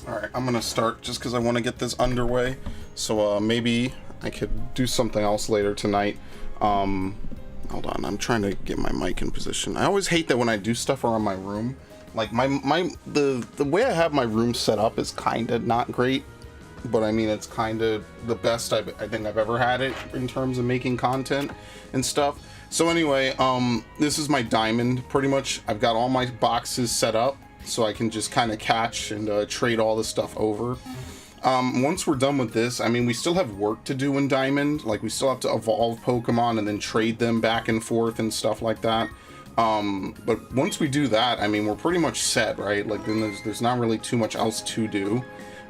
Alright, I'm gonna start just because I want to get this underway. So maybe I could do something else later tonight. Hold on, I'm trying to get my mic in position. I always hate that when I do stuff around my room. Like the way I have my room set up is kind of not great, but I mean it's kind of the best I think I've ever had it in terms of making content and stuff. So anyway, this is my diamond pretty much. I've got all my boxes set up so I can just kind of catch and trade all this stuff over. Once we're done with this, I mean, we still have work to do in Diamond. Like, we still have to evolve Pokemon and then trade them back and forth and stuff like that. But once we do that, I mean, we're pretty much set, right? Like, then there's not really too much else to do.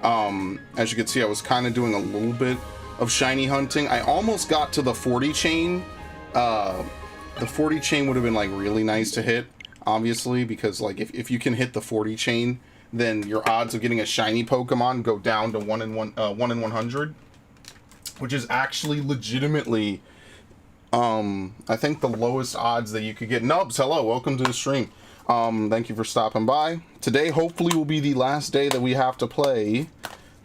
As you can see, I was kind of doing a little bit of shiny hunting. I almost got to the 40 chain. The 40 chain would have been, like, really nice to hit, obviously, because, like, if you can hit the 40 chain, then your odds of getting a shiny Pokemon go down to 1 in 100, which is actually legitimately, I think the lowest odds that you could get. Nubs, hello, welcome to the stream. Thank you for stopping by. Today, hopefully, will be the last day that we have to play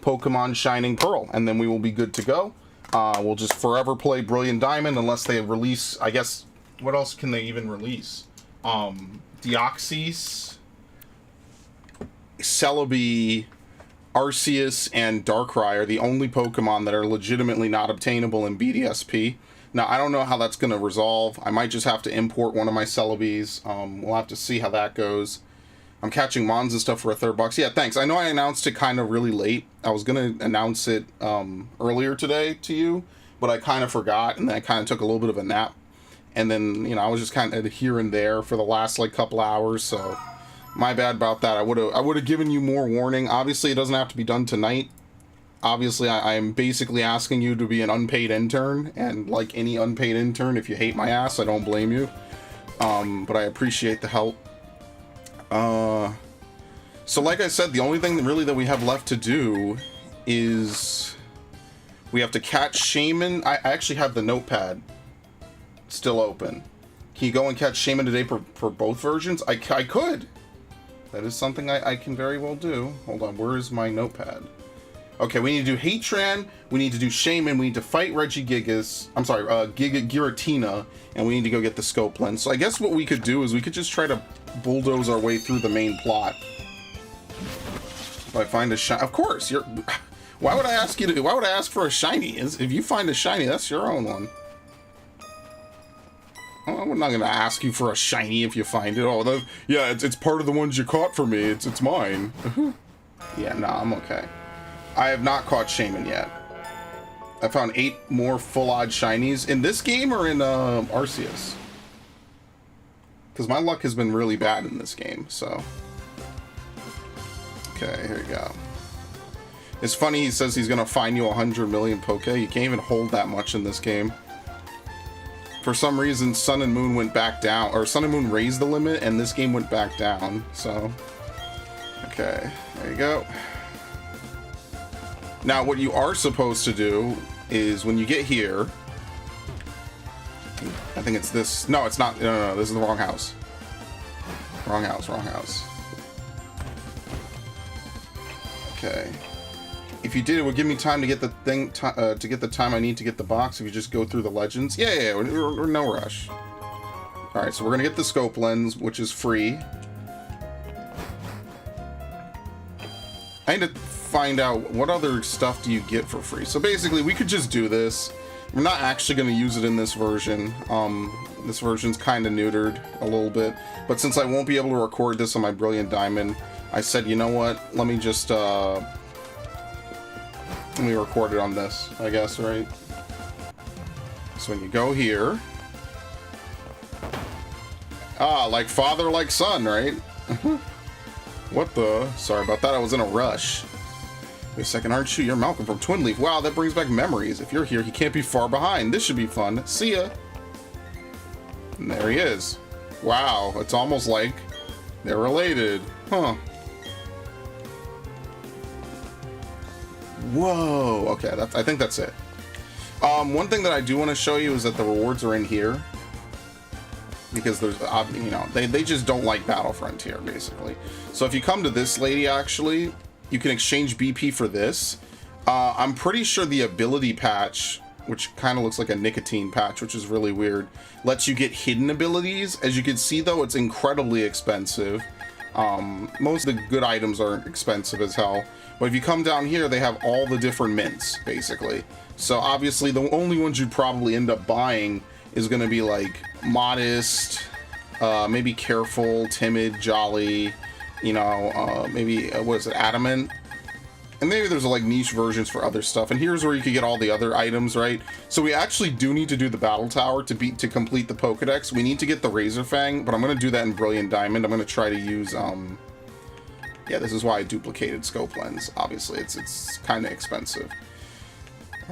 Pokemon Shining Pearl, and then we will be good to go. We'll just forever play Brilliant Diamond unless they release, I guess, what else can they even release? Deoxys, Celebi, Arceus, and Darkrai are the only Pokemon that are legitimately not obtainable in BDSP. Now, I don't know how that's going to resolve. I might just have to import one of my Celebis. We'll have to see how that goes. I'm catching Mons and stuff for $3. Yeah, thanks. I know I announced it kind of really late. I was going to announce it earlier today to you, but I kind of forgot, and then I kind of took a little bit of a nap. And then, you know, I was just kind of here and there for the last, like, couple hours, so my bad about that. I would have given you more warning. Obviously, it doesn't have to be done tonight. Obviously, I am basically asking you to be an unpaid intern, and like any unpaid intern, if you hate my ass, I don't blame you. But I appreciate the help. So like I said, the only thing really that we have left to do is we have to catch Shaman. I actually have the notepad still open. Can you go and catch Shaman today for both versions? I could. That is something I can very well do. Hold on, where is my notepad? Okay, we need to do Hatran, we need to do Shaman, we need to fight Regigigas, I'm sorry, Giratina, and we need to go get the scope lens. So I guess what we could do is we could just try to bulldoze our way through the main plot. If I find a shiny, of course, why would I ask you to, why would I ask for a shiny? If you find a shiny, that's your own one. I'm not going to ask you for a shiny if you find it. Oh, yeah, it's part of the ones you caught for me. It's mine. Yeah, nah, I'm okay. I have not caught Shaman yet. I found 8 more full odd shinies in this game or in Arceus. Because my luck has been really bad in this game, so. Okay, here we go. It's funny, he says he's going to fine you 100 million Poke. You can't even hold that much in this game. For some reason, Sun and Moon went back down, or Sun and Moon raised the limit, and this game went back down, so. Okay, there you go. Now, what you are supposed to do is when you get here, I think it's this. No, it's not. No, this is the wrong house. Wrong house, wrong house. Okay. If you did, it would give me time to get the thing, to get the time I need to get the box if you just go through the legends. Yeah, we're no rush. Alright, so we're going to get the scope lens, which is free. I need to find out what other stuff do you get for free. So basically, we could just do this. We're not actually going to use it in this version. This version's kind of neutered a little bit. But since I won't be able to record this on my Brilliant Diamond, I said, you know what? Let me just, let me record it on this, I guess, right? So when you go here... Ah, like father, like son, right? What the... Sorry about that, I was in a rush. Wait a second, aren't you? You're Malcolm from Twin Leaf. Wow, that brings back memories. If you're here, he can't be far behind. This should be fun. See ya! And there he is. Wow, it's almost like they're related. Huh. Whoa, okay, I think that's it. One thing that I do want to show you is that the rewards are in here. Because there's, you know, they just don't like Battle Frontier, basically. So if you come to this lady, actually, you can exchange BP for this. I'm pretty sure the ability patch, which kind of looks like a nicotine patch, which is really weird, lets you get hidden abilities. As you can see, though, it's incredibly expensive. Most of the good items are expensive as hell. But if you come down here, they have all the different mints, basically. So obviously, the only ones you'd probably end up buying is going to be like modest, maybe careful, timid, jolly, you know, maybe, what is it, adamant? And maybe there's like niche versions for other stuff. And here's where you could get all the other items, right? So we actually do need to do the battle tower to complete the Pokedex. We need to get the Razor Fang, but I'm going to do that in Brilliant Diamond. I'm going to try to use, yeah, this is why I duplicated Scope Lens. Obviously, it's kind of expensive.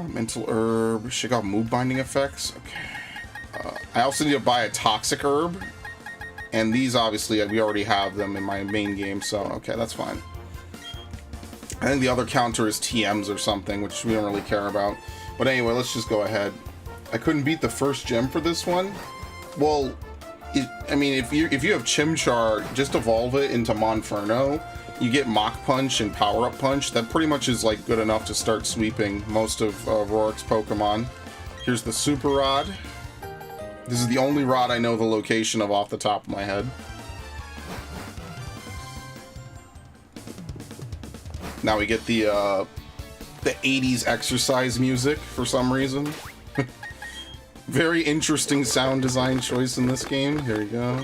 Mental Herb, check out mood binding effects. Okay. I also need to buy a Toxic Herb. And these, obviously, we already have them in my main game, so okay, that's fine. I think the other counter is TMs or something, which we don't really care about. But anyway, let's just go ahead. I couldn't beat the first gem for this one. Well, I mean, if you have Chimchar, just evolve it into Monferno. You get Mach Punch and Power Up Punch. That pretty much is like good enough to start sweeping most of Roark's Pokemon. Here's the Super Rod. This is the only rod I know the location of off the top of my head. Now we get the 80s exercise music for some reason. Very interesting sound design choice in this game. Here we go.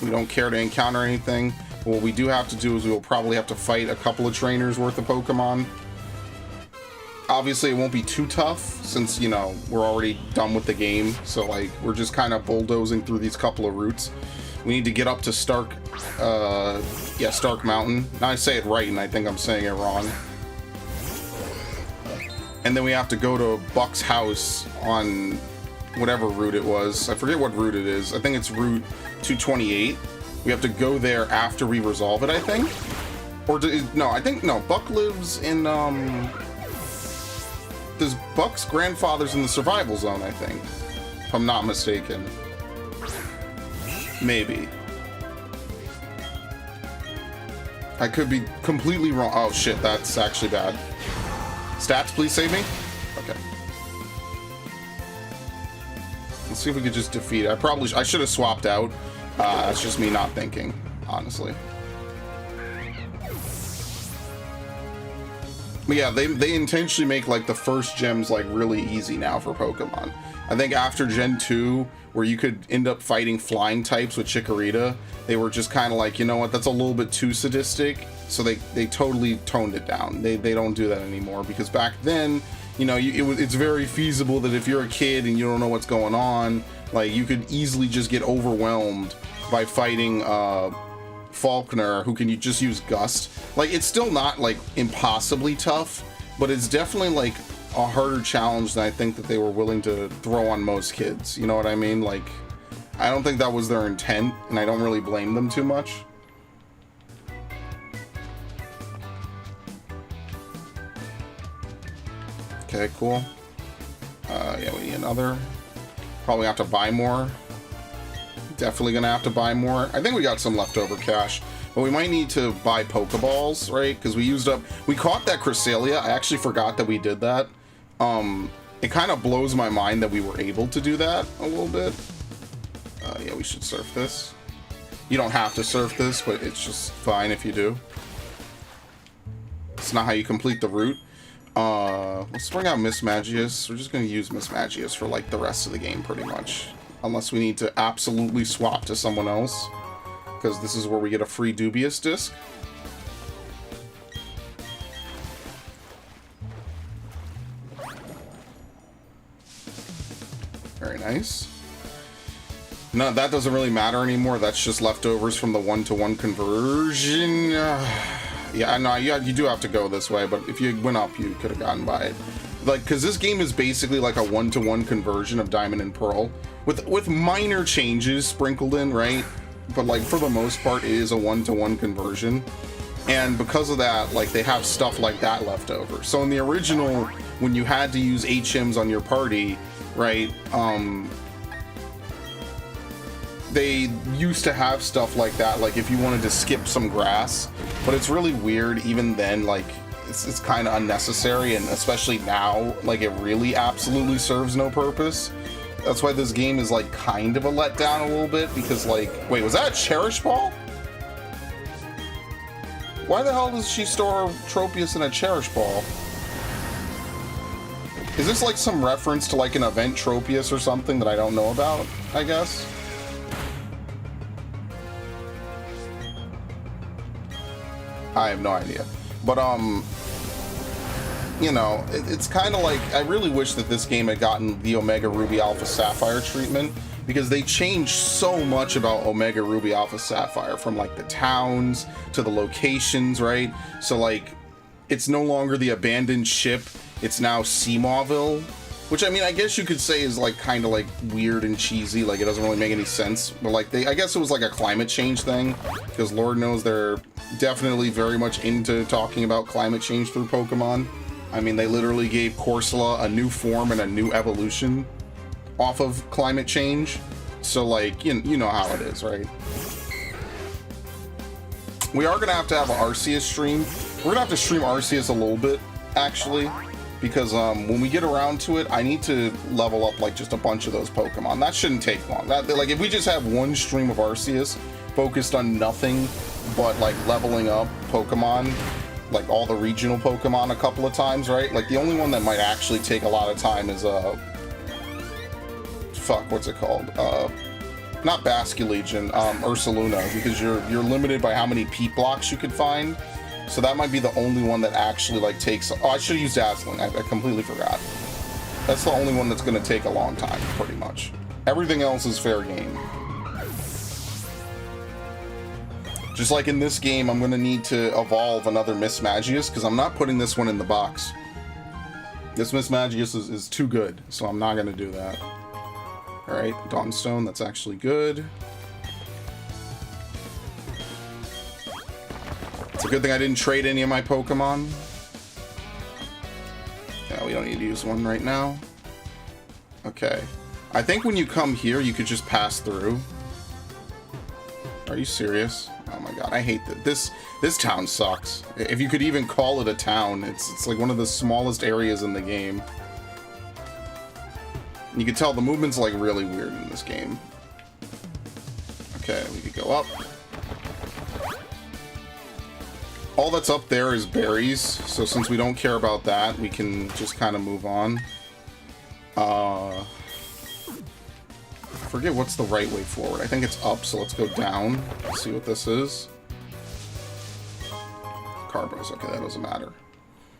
We don't care to encounter anything. What we do have to do is we will probably have to fight a couple of trainers worth of Pokemon. Obviously, it won't be too tough since, you know, we're already done with the game. So, like, we're just kind of bulldozing through these couple of routes. We need to get up to Stark Mountain. Now I say it right, and I think I'm saying it wrong. And then we have to go to Buck's house on whatever route it was. I forget what route it is. I think it's Route 228. We have to go there after we resolve it, I think. Or, no, Buck lives in, does Buck's grandfather's in the survival zone, I think. If I'm not mistaken. Maybe. I could be completely wrong. Oh shit, that's actually bad. Stats, please save me. Okay. Let's see if we could just defeat it. I should have swapped out. That's just me not thinking, honestly. But yeah, they intentionally make like the first gems like really easy now for Pokemon. I think after Gen 2, where you could end up fighting flying types with Chikorita, they were just kind of like, you know what, that's a little bit too sadistic. So they totally toned it down. They don't do that anymore, because back then, you know, it's very feasible that if you're a kid and you don't know what's going on, like you could easily just get overwhelmed by fighting Falkner, who can you just use Gust. Like, it's still not like impossibly tough, but it's definitely like a harder challenge than I think that they were willing to throw on most kids. You know what I mean? Like, I don't think that was their intent, and I don't really blame them too much. Okay, cool. Yeah, we need another. Probably have to buy more. Definitely gonna have to buy more. I think we got some leftover cash, but we might need to buy Pokeballs, right? Because we caught that Cresselia. I actually forgot that we did that. It kind of blows my mind that we were able to do that a little bit. Yeah, we should surf this. You don't have to surf this, but it's just fine if you do. It's not how you complete the route. Let's bring out Miss Magius. We're just gonna use Miss Magius for like the rest of the game pretty much. Unless we need to absolutely swap to someone else. Because this is where we get a free Dubious disc. Very nice. No, that doesn't really matter anymore. That's just leftovers from the one-to-one conversion. Yeah, no, you do have to go this way, but if you went up, you could have gotten by it. Like, because this game is basically like a one-to-one conversion of Diamond and Pearl, with minor changes sprinkled in, right? But like for the most part, it is a one-to-one conversion, and because of that, like they have stuff like that left over. So in the original, when you had to use HMs on your party, right? they used to have stuff like that, like if you wanted to skip some grass, but it's really weird even then, like it's kind of unnecessary, and especially now, like it really absolutely serves no purpose. That's why this game is like kind of a letdown a little bit, because like, wait, was that a Cherish Ball? Why the hell does she store Tropius in a Cherish Ball? Is this like some reference to like an event Tropius or something that I don't know about, I guess? I have no idea. But, you know, it's kind of like, I really wish that this game had gotten the Omega Ruby Alpha Sapphire treatment, because they changed so much about Omega Ruby Alpha Sapphire, from like the towns to the locations, right? So like, it's no longer the abandoned ship, it's now Seamawville, which I mean, I guess you could say is like kind of like weird and cheesy, like it doesn't really make any sense, but like I guess it was like a climate change thing, because Lord knows they're definitely very much into talking about climate change through Pokemon. I mean, they literally gave Corsola a new form and a new evolution off of climate change, so like, you know how it is, right? We are gonna have to have an Arceus stream. We're gonna have to stream Arceus a little bit, actually, because when we get around to it, I need to level up like just a bunch of those Pokemon. That shouldn't take long. Like if we just have one stream of Arceus focused on nothing but like leveling up Pokemon, like all the regional Pokemon a couple of times, right? Like the only one that might actually take a lot of time is fuck, what's it called? Not Basculegion, Ursaluna, because you're limited by how many Peat blocks you could find. So that might be the only one that actually like takes. Oh, I should have used Dazzling. I completely forgot. That's the only one that's going to take a long time, pretty much. Everything else is fair game. Just like in this game, I'm going to need to evolve another Mismagius, because I'm not putting this one in the box. This Mismagius is too good, so I'm not going to do that. Alright, Dawnstone, that's actually good. It's a good thing I didn't trade any of my Pokemon. Yeah, we don't need to use one right now. Okay. I think when you come here, you could just pass through. Are you serious? Oh my god, I hate that. This town sucks. If you could even call it a town, it's like one of the smallest areas in the game. You can tell the movement's like really weird in this game. Okay, we could go up. All that's up there is berries, so since we don't care about that, we can just kind of move on. I forget what's the right way forward. I think it's up, so let's go down. Let's see what this is. Carbos, okay, that doesn't matter.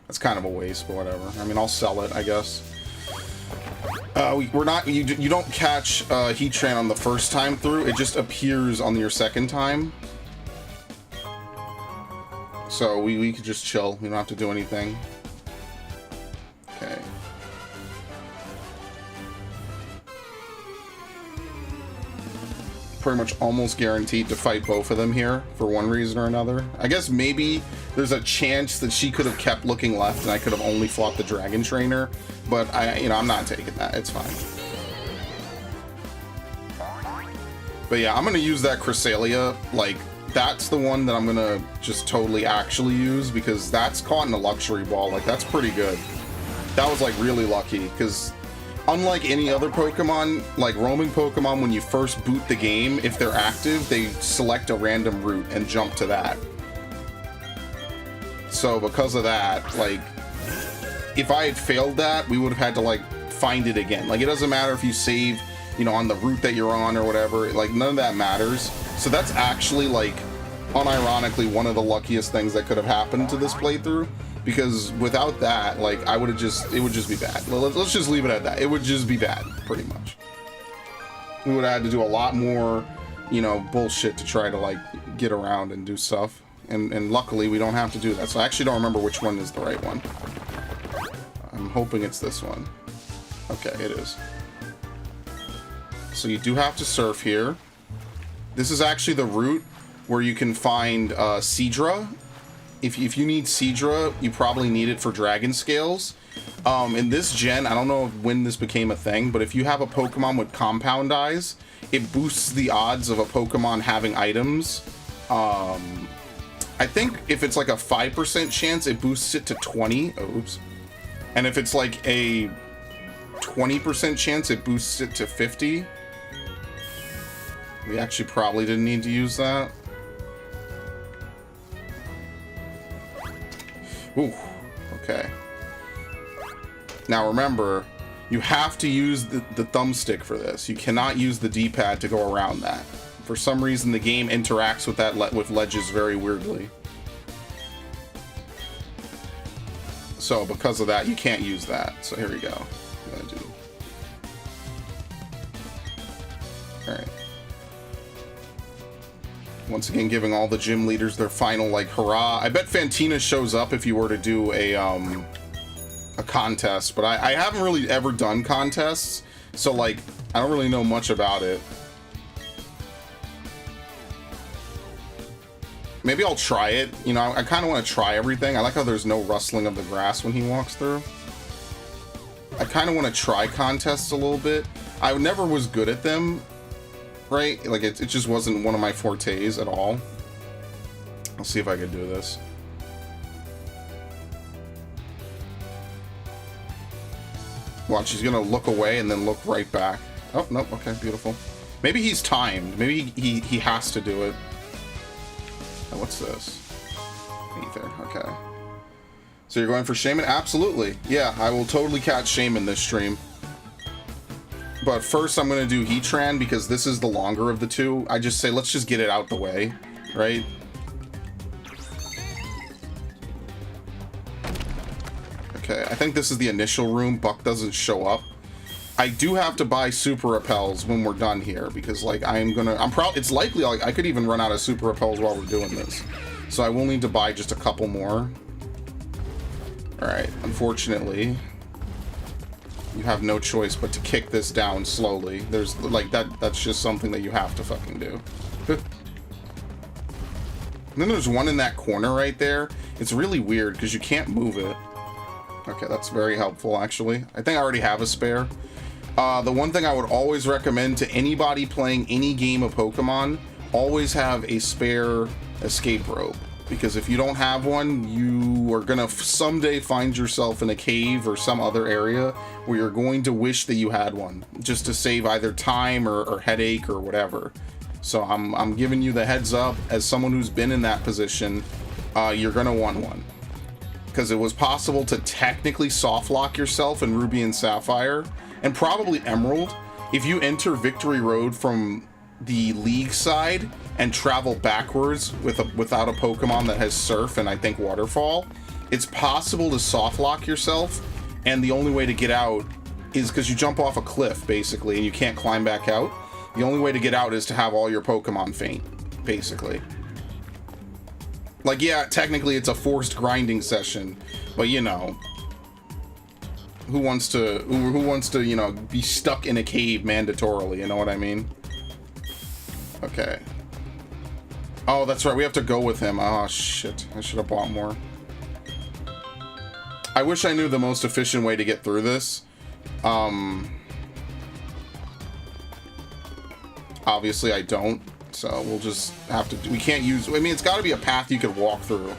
That's kind of a waste, but whatever. I mean, I'll sell it, I guess. We're not, you don't catch Heatran on the first time through, it just appears on your second time. So we could just chill. We don't have to do anything. Okay. Pretty much almost guaranteed to fight both of them here for one reason or another. I guess maybe there's a chance that she could have kept looking left and I could have only fought the Dragon Trainer, but I'm not taking that. It's fine. But yeah, I'm gonna use that Cresselia, like, that's the one that I'm gonna just totally actually use, because that's caught in a luxury ball. Like, that's pretty good. That was like really lucky, because unlike any other Pokemon, like roaming Pokemon, when you first boot the game, if they're active, they select a random route and jump to that. So because of that, like, if I had failed that, we would have had to like find it again. Like, it doesn't matter if you save, you know, on the route that you're on or whatever, like none of that matters. So that's actually, like, unironically one of the luckiest things that could have happened to this playthrough, because without that, like, it would just be bad. Let's just leave it at that. It would just be bad, pretty much. We would have had to do a lot more, you know, bullshit to try to, like, get around and do stuff. And luckily, we don't have to do that. So I actually don't remember which one is the right one. I'm hoping it's this one. Okay, it is. So you do have to surf here. This is actually the route where you can find Seadra. If you need Seadra, you probably need it for Dragon Scales. in this gen, I don't know when this became a thing, but if you have a Pokemon with compound eyes, it boosts the odds of a Pokemon having items. I think if it's like a 5% chance, it boosts it to 20. Oh, oops. And if it's like a 20% chance, it boosts it to 50. We actually probably didn't need to use that. Ooh, okay. Now remember, you have to use the thumbstick for this. You cannot use the D-pad to go around that. For some reason, the game interacts with that with ledges very weirdly. So because of that, you can't use that. So here we go. I'm gonna do. All right. Once again, giving all the gym leaders their final like hurrah. I bet Fantina shows up if you were to do a contest, but I haven't really ever done contests, so like I don't really know much about it. Maybe I'll try it. You know, I kind of want to try everything. I like how there's no rustling of the grass when he walks through. I kind of want to try contests a little bit. I never was good at them, right? Like it just wasn't one of my fortes at all. I'll see if I can do this. Watch, he's gonna look away and then look right back. Oh, nope, okay, beautiful. Maybe he's timed. Maybe he has to do it. Oh, what's this? Ether, okay. So you're going for Shaman? Absolutely. Yeah, I will totally catch Shaman this stream. But first I'm gonna do Heatran because this is the longer of the two. I just say, let's just get it out the way, right? Okay, I think this is the initial room. Buck doesn't show up. I do have to buy super repels when we're done here because like it's likely like I could even run out of super repels while we're doing this. So I will need to buy just a couple more. All right, unfortunately, you have no choice but to kick this down slowly. There's like that's just something that you have to fucking do. And then there's one in that corner right there. It's really weird because you can't move it. Okay, that's very helpful, actually. I think I already have a spare. The one thing I would always recommend to anybody playing any game of Pokemon, always have a spare escape rope. Because if you don't have one, you are going to someday find yourself in a cave or some other area where you're going to wish that you had one. Just to save either time or headache or whatever. So I'm giving you the heads up, as someone who's been in that position, you're going to want one. Because it was possible to technically soft lock yourself in Ruby and Sapphire, and probably Emerald, if you enter Victory Road from the League side and travel backwards without a Pokemon that has Surf and I think Waterfall. It's possible to soft lock yourself, and the only way to get out is because you jump off a cliff, basically, and you can't climb back out. The only way to get out is to have all your Pokemon faint, basically. Like, yeah, technically it's a forced grinding session, but you know, who wants to, you know, be stuck in a cave mandatorily, you know what I mean? Okay. Oh, that's right, we have to go with him. Oh, shit. I should have bought more. I wish I knew the most efficient way to get through this. Obviously I don't. So we'll just have to, we can't use, I mean, it's got to be a path you could walk through,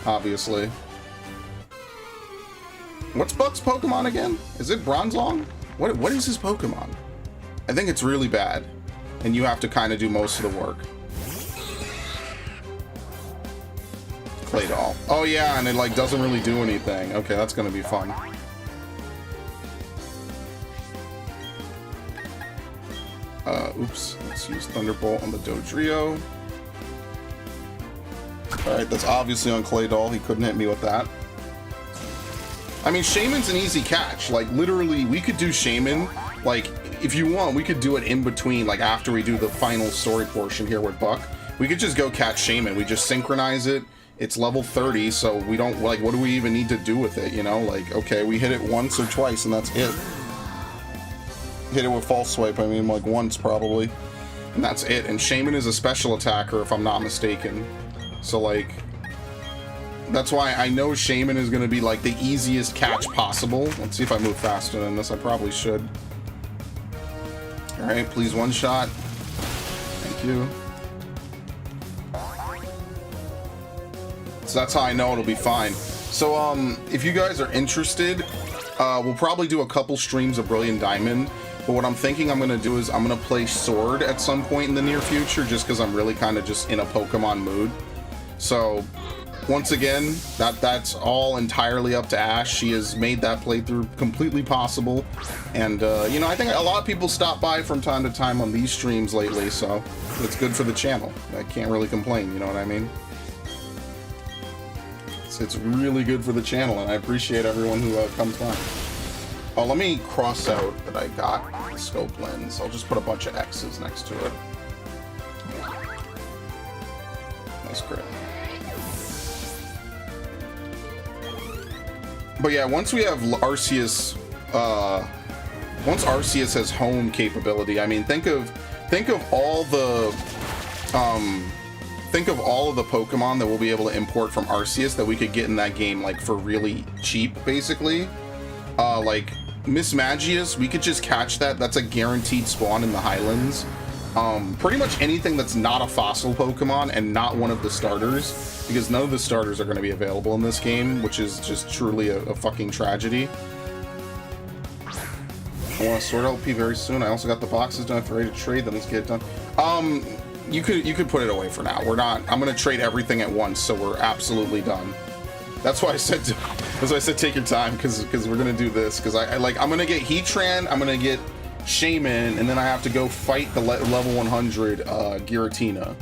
obviously. What's Buck's Pokemon again? Is it Bronzong? What is his Pokemon? I think it's really bad, and you have to kind of do most of the work. Claydol. Oh yeah, and it like doesn't really do anything. Okay, that's gonna be fun. Oops, let's use Thunderbolt on the Dodrio. Alright, that's obviously on Claydol. He couldn't hit me with that. I mean, Shaman's an easy catch. Like, literally, we could do Shaman. Like, if you want, we could do it in between, like, after we do the final story portion here with Buck. We could just go catch Shaman. We just synchronize it. It's level 30, so we don't, like, what do we even need to do with it, you know? Like, okay, we hit it once or twice, and that's it. Hit it with False Swipe, I mean, like, once, probably. And that's it. And Shaman is a special attacker, if I'm not mistaken. So, like, That's why I know Shaman is going to be like the easiest catch possible. Let's see if I move faster than this. I probably should. Alright, please one shot. Thank you. So that's how I know it'll be fine. So, if you guys are interested, we'll probably do a couple streams of Brilliant Diamond. But what I'm thinking I'm going to do is I'm going to play Sword at some point in the near future, just because I'm really kind of just in a Pokemon mood. So, once again, that's all entirely up to Ash. She has made that playthrough completely possible. And, you know, I think a lot of people stop by from time to time on these streams lately, so it's good for the channel. I can't really complain, you know what I mean? It's really good for the channel, and I appreciate everyone who comes by. Oh, let me cross out that I got the scope lens. I'll just put a bunch of X's next to it. That's great. But yeah, once we have Arceus, once Arceus has home capability, I mean, think of all the, think of all of the Pokemon that we'll be able to import from Arceus that we could get in that game, like, for really cheap, basically. Like, Miss Magius, we could just catch that. That's a guaranteed spawn in the Highlands. Pretty much anything that's not a fossil Pokemon and not one of the starters, because none of the starters are going to be available in this game, which is just truly a fucking tragedy. I want to Sword LP very soon. I also got the boxes done. If you're ready to trade, then let's get it done. You could put it away for now. We're not. I'm gonna trade everything at once, so we're absolutely done. That's why I said. That's why I said take your time, because we're gonna do this. Because I'm gonna get Heatran. I'm gonna get Shaman, and then I have to go fight the level 100 Giratina.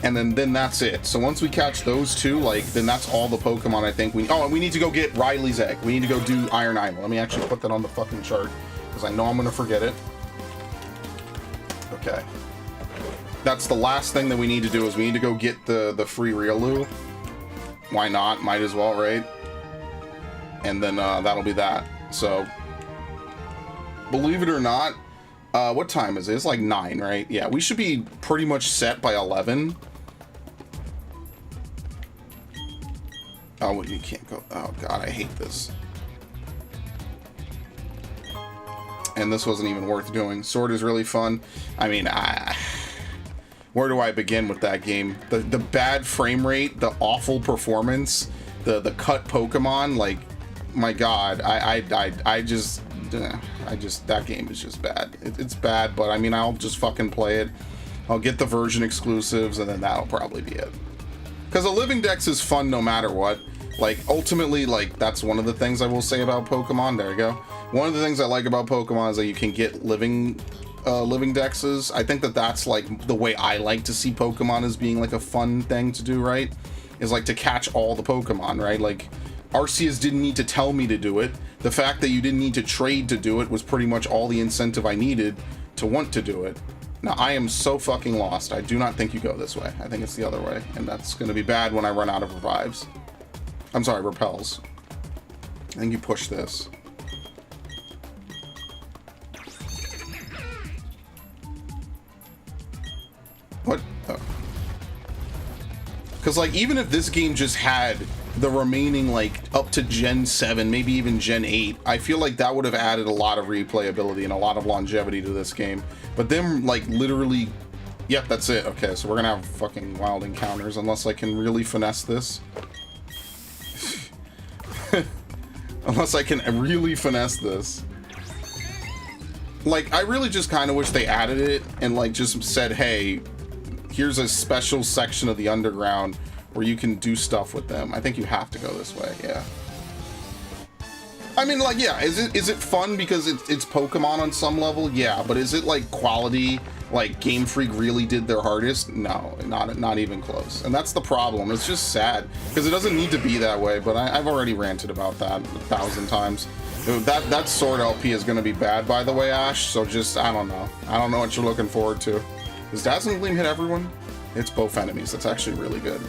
And then that's it. So once we catch those two, like, then that's all the Pokemon I think we. Oh, and we need to go get Riley's egg. We need to go do Iron Island. Let me actually put that on the fucking chart, because I know I'm gonna forget it. Okay. That's the last thing that we need to do, is we need to go get the free Riolu. Why not? Might as well, right? And then that'll be that. So, believe it or not, what time is it? It's like 9, right? Yeah, we should be pretty much set by 11. Oh, you can't go. Oh, God, I hate this. And this wasn't even worth doing. Sword is really fun. I mean, where do I begin with that game? The bad frame rate, the awful performance, the cut Pokemon, like, my God, I just, that game is just bad. It's bad, but I mean, I'll just fucking play it. I'll get the version exclusives, and then that'll probably be it. Because a Living Dex is fun no matter what. Like, ultimately, like, that's one of the things I will say about Pokemon. There you go. One of the things I like about Pokemon is that you can get living Dexes. I think that's, like, the way I like to see Pokemon as being, like, a fun thing to do, right? Is, like, to catch all the Pokemon, right? Like, Arceus didn't need to tell me to do it. The fact that you didn't need to trade to do it was pretty much all the incentive I needed to want to do it. Now, I am so fucking lost. I do not think you go this way. I think it's the other way, and that's going to be bad when I run out of revives. I'm sorry, repels. I think you push this. What? Oh. Because, like, even if this game just had the remaining, like, up to Gen 7, maybe even Gen 8, I feel like that would have added a lot of replayability and a lot of longevity to this game. But them, like, literally... Yep, that's it. Okay, so we're gonna have fucking wild encounters, unless I can really finesse this. Unless I can really finesse this. Like, I really just kind of wish they added it and, like, just said, hey, here's a special section of the underground where you can do stuff with them. I think you have to go this way, yeah. I mean, like, yeah, is it fun because it's Pokemon on some level? Yeah, but is it, like, quality, like, Game Freak really did their hardest? No, not even close. And that's the problem. It's just sad, because it doesn't need to be that way, but I've already ranted about that 1,000 times. That Sword LP is going to be bad, by the way, Ash, so just, I don't know. I don't know what you're looking forward to. Does Dazzling Gleam hit everyone? It's both enemies. That's actually really good.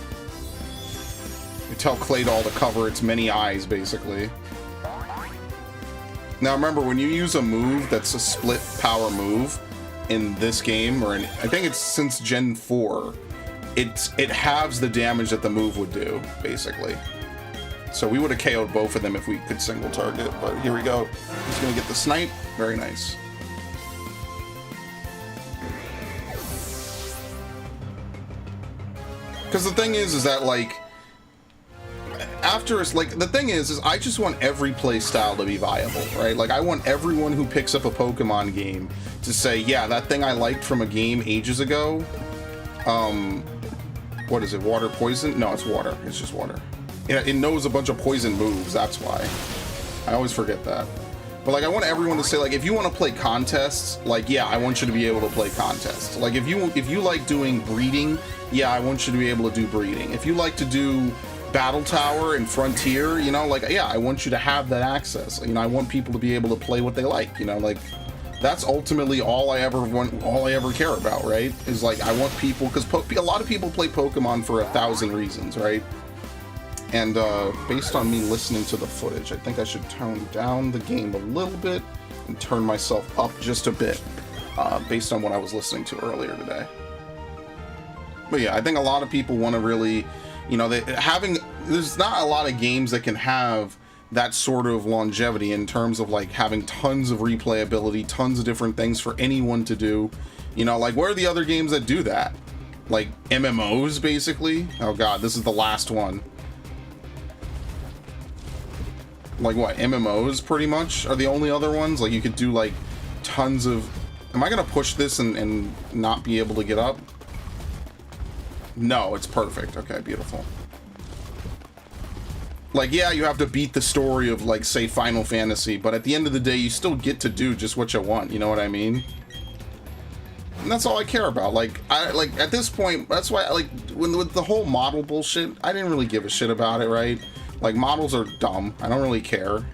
You tell Claydol to cover its many eyes, basically. Now remember, when you use a move that's a split power move in this game, or in, I think it's since Gen 4, it halves the damage that the move would do, basically. So we would have KO'd both of them if we could single target, but here we go. He's gonna get the snipe. Very nice. Because the thing is that, like, after it's like, the thing is I just want every play style to be viable, right? Like, I want everyone who picks up a Pokemon game to say, yeah, that thing I liked from a game ages ago, what is it, water poison? No, it's water. It's just water. It knows a bunch of poison moves, that's why. I always forget that. But, like, I want everyone to say, like, if you want to play contests, like, yeah, I want you to be able to play contests. Like, if you like doing breeding, yeah, I want you to be able to do breeding. If you like to do Battle Tower and Frontier, you know, like, yeah, I want you to have that access. You know, I want people to be able to play what they like, you know, like, that's ultimately all I ever want, all I ever care about, right? Is, like, I want people, because a lot of people play Pokemon for 1,000 reasons, right? And based on me listening to the footage, I think I should tone down the game a little bit and turn myself up just a bit, based on what I was listening to earlier today. But yeah, I think a lot of people want to really, you know, there's not a lot of games that can have that sort of longevity in terms of, like, having tons of replayability, tons of different things for anyone to do. You know, like, where are the other games that do that? Like, MMOs, basically? Oh god, this is the last one. Like, what, MMOs, pretty much, are the only other ones? Like, you could do, like, tons of... Am I gonna push this and not be able to get up? No, it's perfect. Okay, beautiful. Like, yeah, you have to beat the story of, like, say, Final Fantasy, but at the end of the day, you still get to do just what you want, you know what I mean? And that's all I care about. Like, at this point, that's why, like, with the whole model bullshit, I didn't really give a shit about it, right? Like, models are dumb. I don't really care.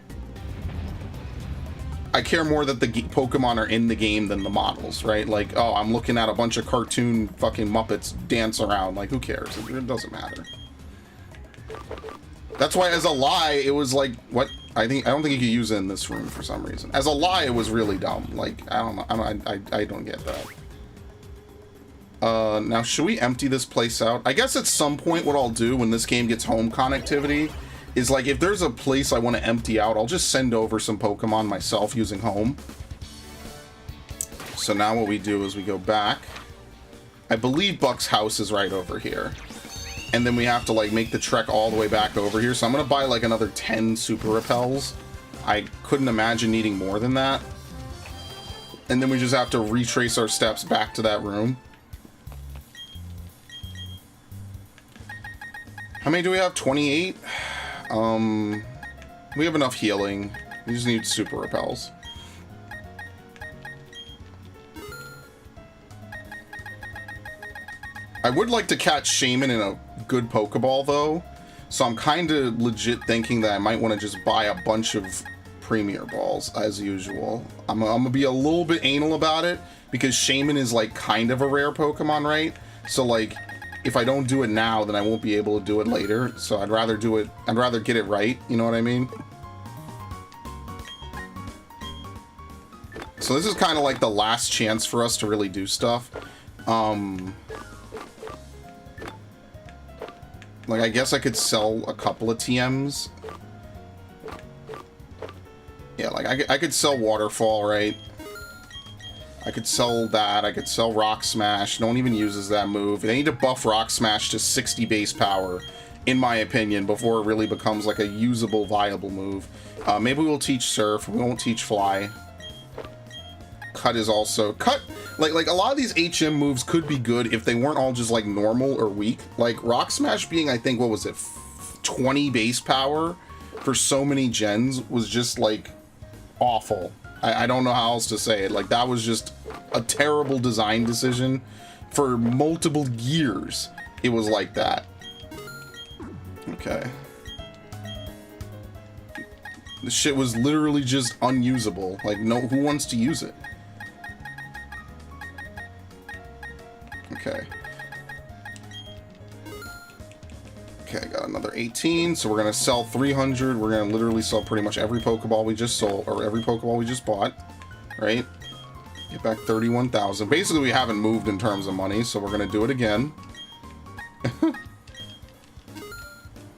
I care more that the Pokemon are in the game than the models, right? Like, oh, I'm looking at a bunch of cartoon fucking Muppets dance around. Like, who cares? It doesn't matter. That's why, as a lie, it was like, what? I don't think you could use it in this room for some reason. As a lie, it was really dumb. Like, I don't know. I don't get that. Now, should we empty this place out? I guess at some point what I'll do when this game gets home connectivity is, like, if there's a place I want to empty out, I'll just send over some Pokemon myself using home. So now what we do is we go back. I believe Buck's house is right over here. And then we have to, like, make the trek all the way back over here. So I'm going to buy, like, another 10 Super Repels. I couldn't imagine needing more than that. And then we just have to retrace our steps back to that room. How many do we have? 28? We have enough healing. We just need Super Repels. I would like to catch Shaman in a good Pokeball, though. So I'm kind of legit thinking that I might want to just buy a bunch of Premier Balls, as usual. I'm gonna be a little bit anal about it, because Shaman is, like, kind of a rare Pokemon, right? So, like, if I don't do it now, then I won't be able to do it later. So I'd rather do it, I'd rather get it right, you know what I mean? So this is kind of like the last chance for us to really do stuff. Like, I guess I could sell a couple of TMs. Yeah, like, I could sell Waterfall, right? I could sell that. I could sell Rock Smash. No one even uses that move. They need to buff Rock Smash to 60 base power, in my opinion, before it really becomes, like, a usable, viable move. Maybe we'll teach Surf. We won't teach Fly. Cut is also... Cut... Like, a lot of these HM moves could be good if they weren't all just, like, normal or weak. Like, Rock Smash being, I think, what was it, 20 base power for so many gens was just, like, awful. I don't know how else to say it. Like, that was just a terrible design decision. For multiple years, it was like that. Okay. This shit was literally just unusable. Like, no, who wants to use it? Okay. Okay, I got another 18, so we're gonna sell 300. We're gonna literally sell pretty much every Pokeball we just sold, or every Pokeball we just bought, right? Get back 31,000. Basically, we haven't moved in terms of money, so we're gonna do it again.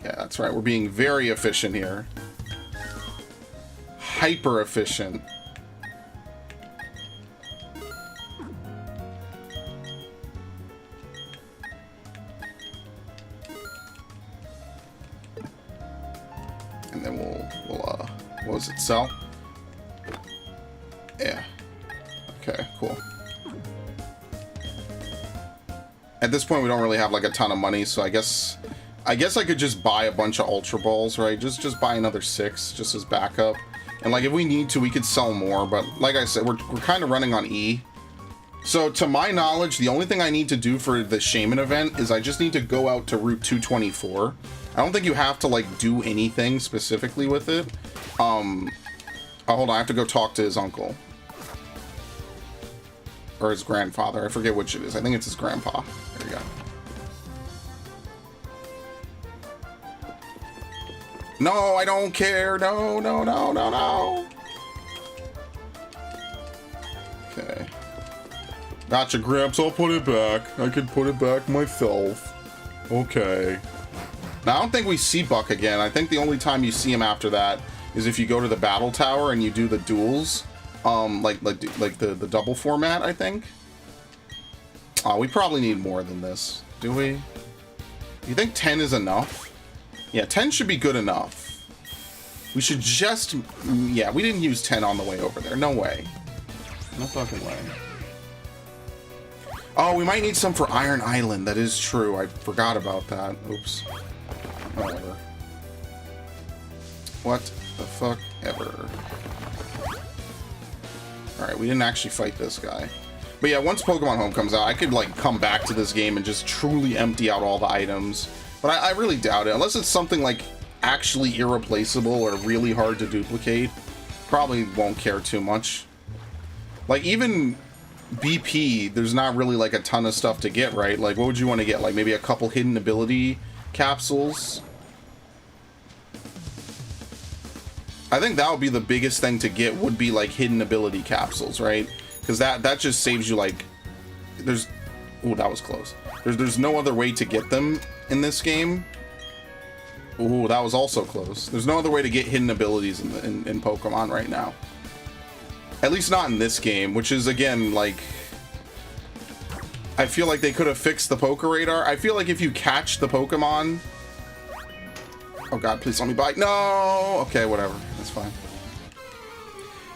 Yeah, that's right. We're being very efficient here. Hyper efficient. And then we'll what was it, sell? Yeah. Okay, cool. At this point, we don't really have like a ton of money, so I guess I could just buy a bunch of Ultra Balls, right? Just buy another 6, just as backup. And like if we need to, we could sell more, but like I said, we're kind of running on E. So to my knowledge, the only thing I need to do for the Shaman event is I just need to go out to Route 224. I don't think you have to like do anything specifically with it. Oh, hold on, I have to go talk to his uncle. Or his grandfather, I forget which it is. I think it's his grandpa. There you go. No, I don't care. No, no, no, no, no. Okay. Gotcha, Gramps. I'll put it back. I can put it back myself. Okay. Now, I don't think we see Buck again. I think the only time you see him after that is if you go to the battle tower and you do the duels. Like the double format, I think. We probably need more than this. Do we? You think 10 is enough? Yeah, 10 should be good enough. We should just... Yeah, we didn't use 10 on the way over there. No way. No fucking way. Oh, we might need some for Iron Island. That is true. I forgot about that. Oops. Whatever. What the fuck ever. Alright, we didn't actually fight this guy. But yeah, once Pokemon Home comes out, I could like come back to this game and just truly empty out all the items. But I really doubt it. Unless it's something like actually irreplaceable or really hard to duplicate. Probably won't care too much. Like even BP, there's not really like a ton of stuff to get, right? Like what would you want to get? Like maybe a couple hidden ability capsules? I think that would be the biggest thing to get, would be like hidden ability capsules, right? Because that just saves you like, there's, ooh, that was close. There's no other way to get them in this game. Ooh, that was also close. There's no other way to get hidden abilities in Pokemon right now. At least not in this game, which is again like, I feel like they could have fixed the Poké Radar. I feel like if you catch the Pokemon. Oh god, please let me bite. No! Okay, whatever. That's fine.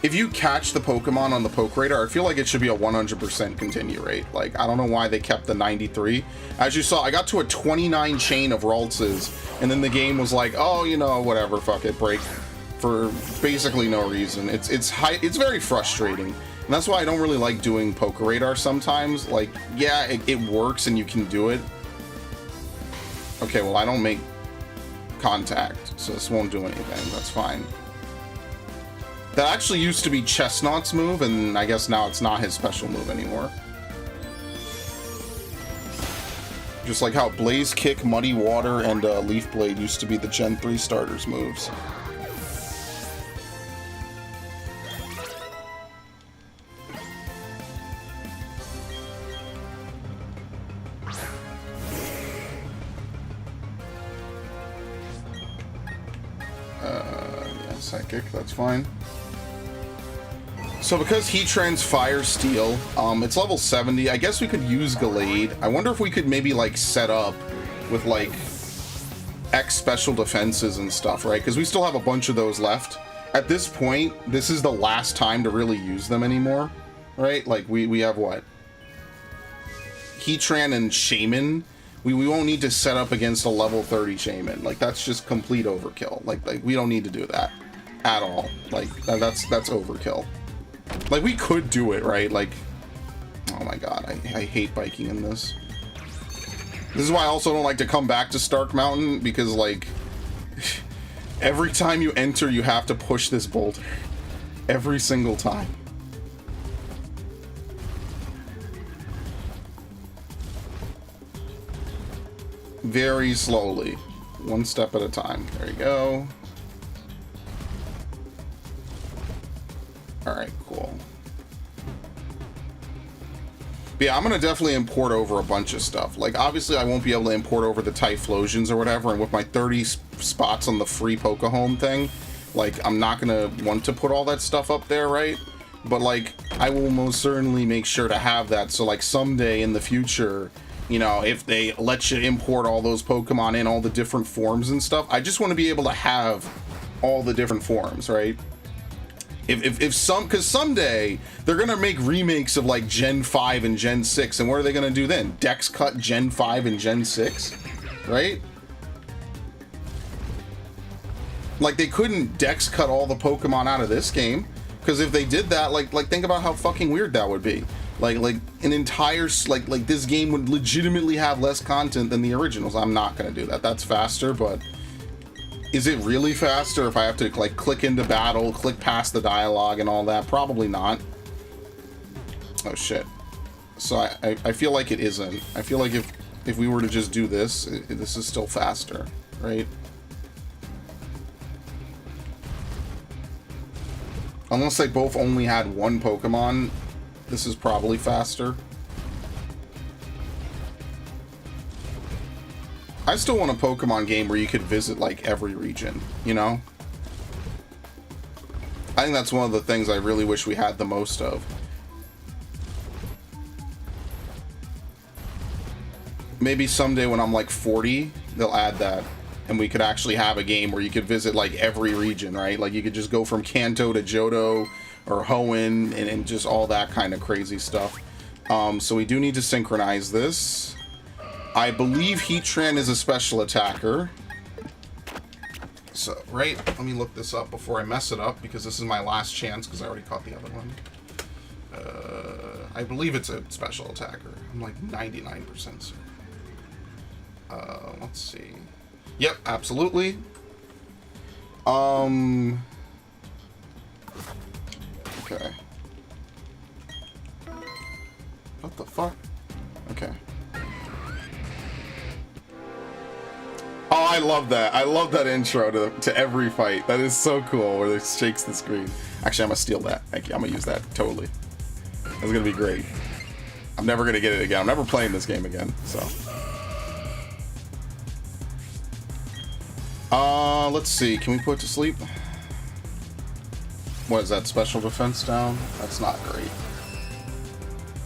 If you catch the Pokemon on the Poké Radar, I feel like it should be a 100% continue rate. Like, I don't know why they kept the 93. As you saw, I got to a 29 chain of Raltses, and then the game was like, oh, you know, whatever, fuck it, break. For basically no reason. It's very frustrating. And that's why I don't really like doing Poké Radar sometimes. Like, yeah, it works and you can do it. Okay, well, I don't make contact, so this won't do anything. That's fine. That actually used to be Chestnut's move, and I guess now it's not his special move anymore. Just like how Blaze Kick, Muddy Water, and Leaf Blade used to be the Gen 3 starters moves. Yeah, Psychic, that's fine. So because Heatran's Fire Steel, it's level 70, I guess we could use Gallade. I wonder if we could maybe like set up with like X special defenses and stuff, right? Because we still have a bunch of those left. At this point, this is the last time to really use them anymore, right? Like we have what? Heatran and Shaman. We won't need to set up against a level 30 Shaman. Like that's just complete overkill. Like we don't need to do that at all. Like that's overkill. Like, we could do it, right? Like, oh my god, I hate biking in this. This is why I also don't like to come back to Stark Mountain, because, like, every time you enter, you have to push this boulder. Every single time. Very slowly. One step at a time. There you go. Alright, cool. But yeah, I'm gonna definitely import over a bunch of stuff. Like, obviously I won't be able to import over the Typhlosions or whatever, and with my 30 spots on the free Pokehome thing, like, I'm not gonna want to put all that stuff up there, right? But, like, I will most certainly make sure to have that, so, like, someday in the future, you know, if they let you import all those Pokemon in all the different forms and stuff, I just want to be able to have all the different forms, right? Because someday they're gonna make remakes of like Gen 5 and Gen 6, and what are they gonna do then? Dex cut Gen 5 and Gen 6, right? Like, they couldn't Dex cut all the Pokemon out of this game, because if they did that, like think about how fucking weird that would be. Like an entire like this game would legitimately have less content than the originals. I'm not gonna do that. That's faster, but is it really faster if I have to like click into battle, click past the dialogue and all that? Probably not. Oh shit. So I feel like it isn't. I feel like if we were to just do this, this is still faster, right? Unless they both only had one Pokemon, this is probably faster. I still want a Pokemon game where you could visit like every region, you know? I think that's one of the things I really wish we had the most of. Maybe someday when I'm like 40, they'll add that. And we could actually have a game where you could visit like every region, right? Like you could just go from Kanto to Johto or Hoenn and just all that kind of crazy stuff. So we do need to synchronize this. I believe Heatran is a special attacker. So, right, let me look this up before I mess it up, because this is my last chance, because I already caught the other one. I believe it's a special attacker. I'm like 99% certain. Let's see. Yep, absolutely. Okay. What the fuck? Okay. Oh, I love that. I love that intro to every fight. That is so cool, where it shakes the screen. Actually, I'm gonna steal that. Thank you. I'm gonna use that, totally. That's gonna be great. I'm never gonna get it again. I'm never playing this game again, so. Let's see. Can we put it to sleep? What is that, special defense down? That's not great.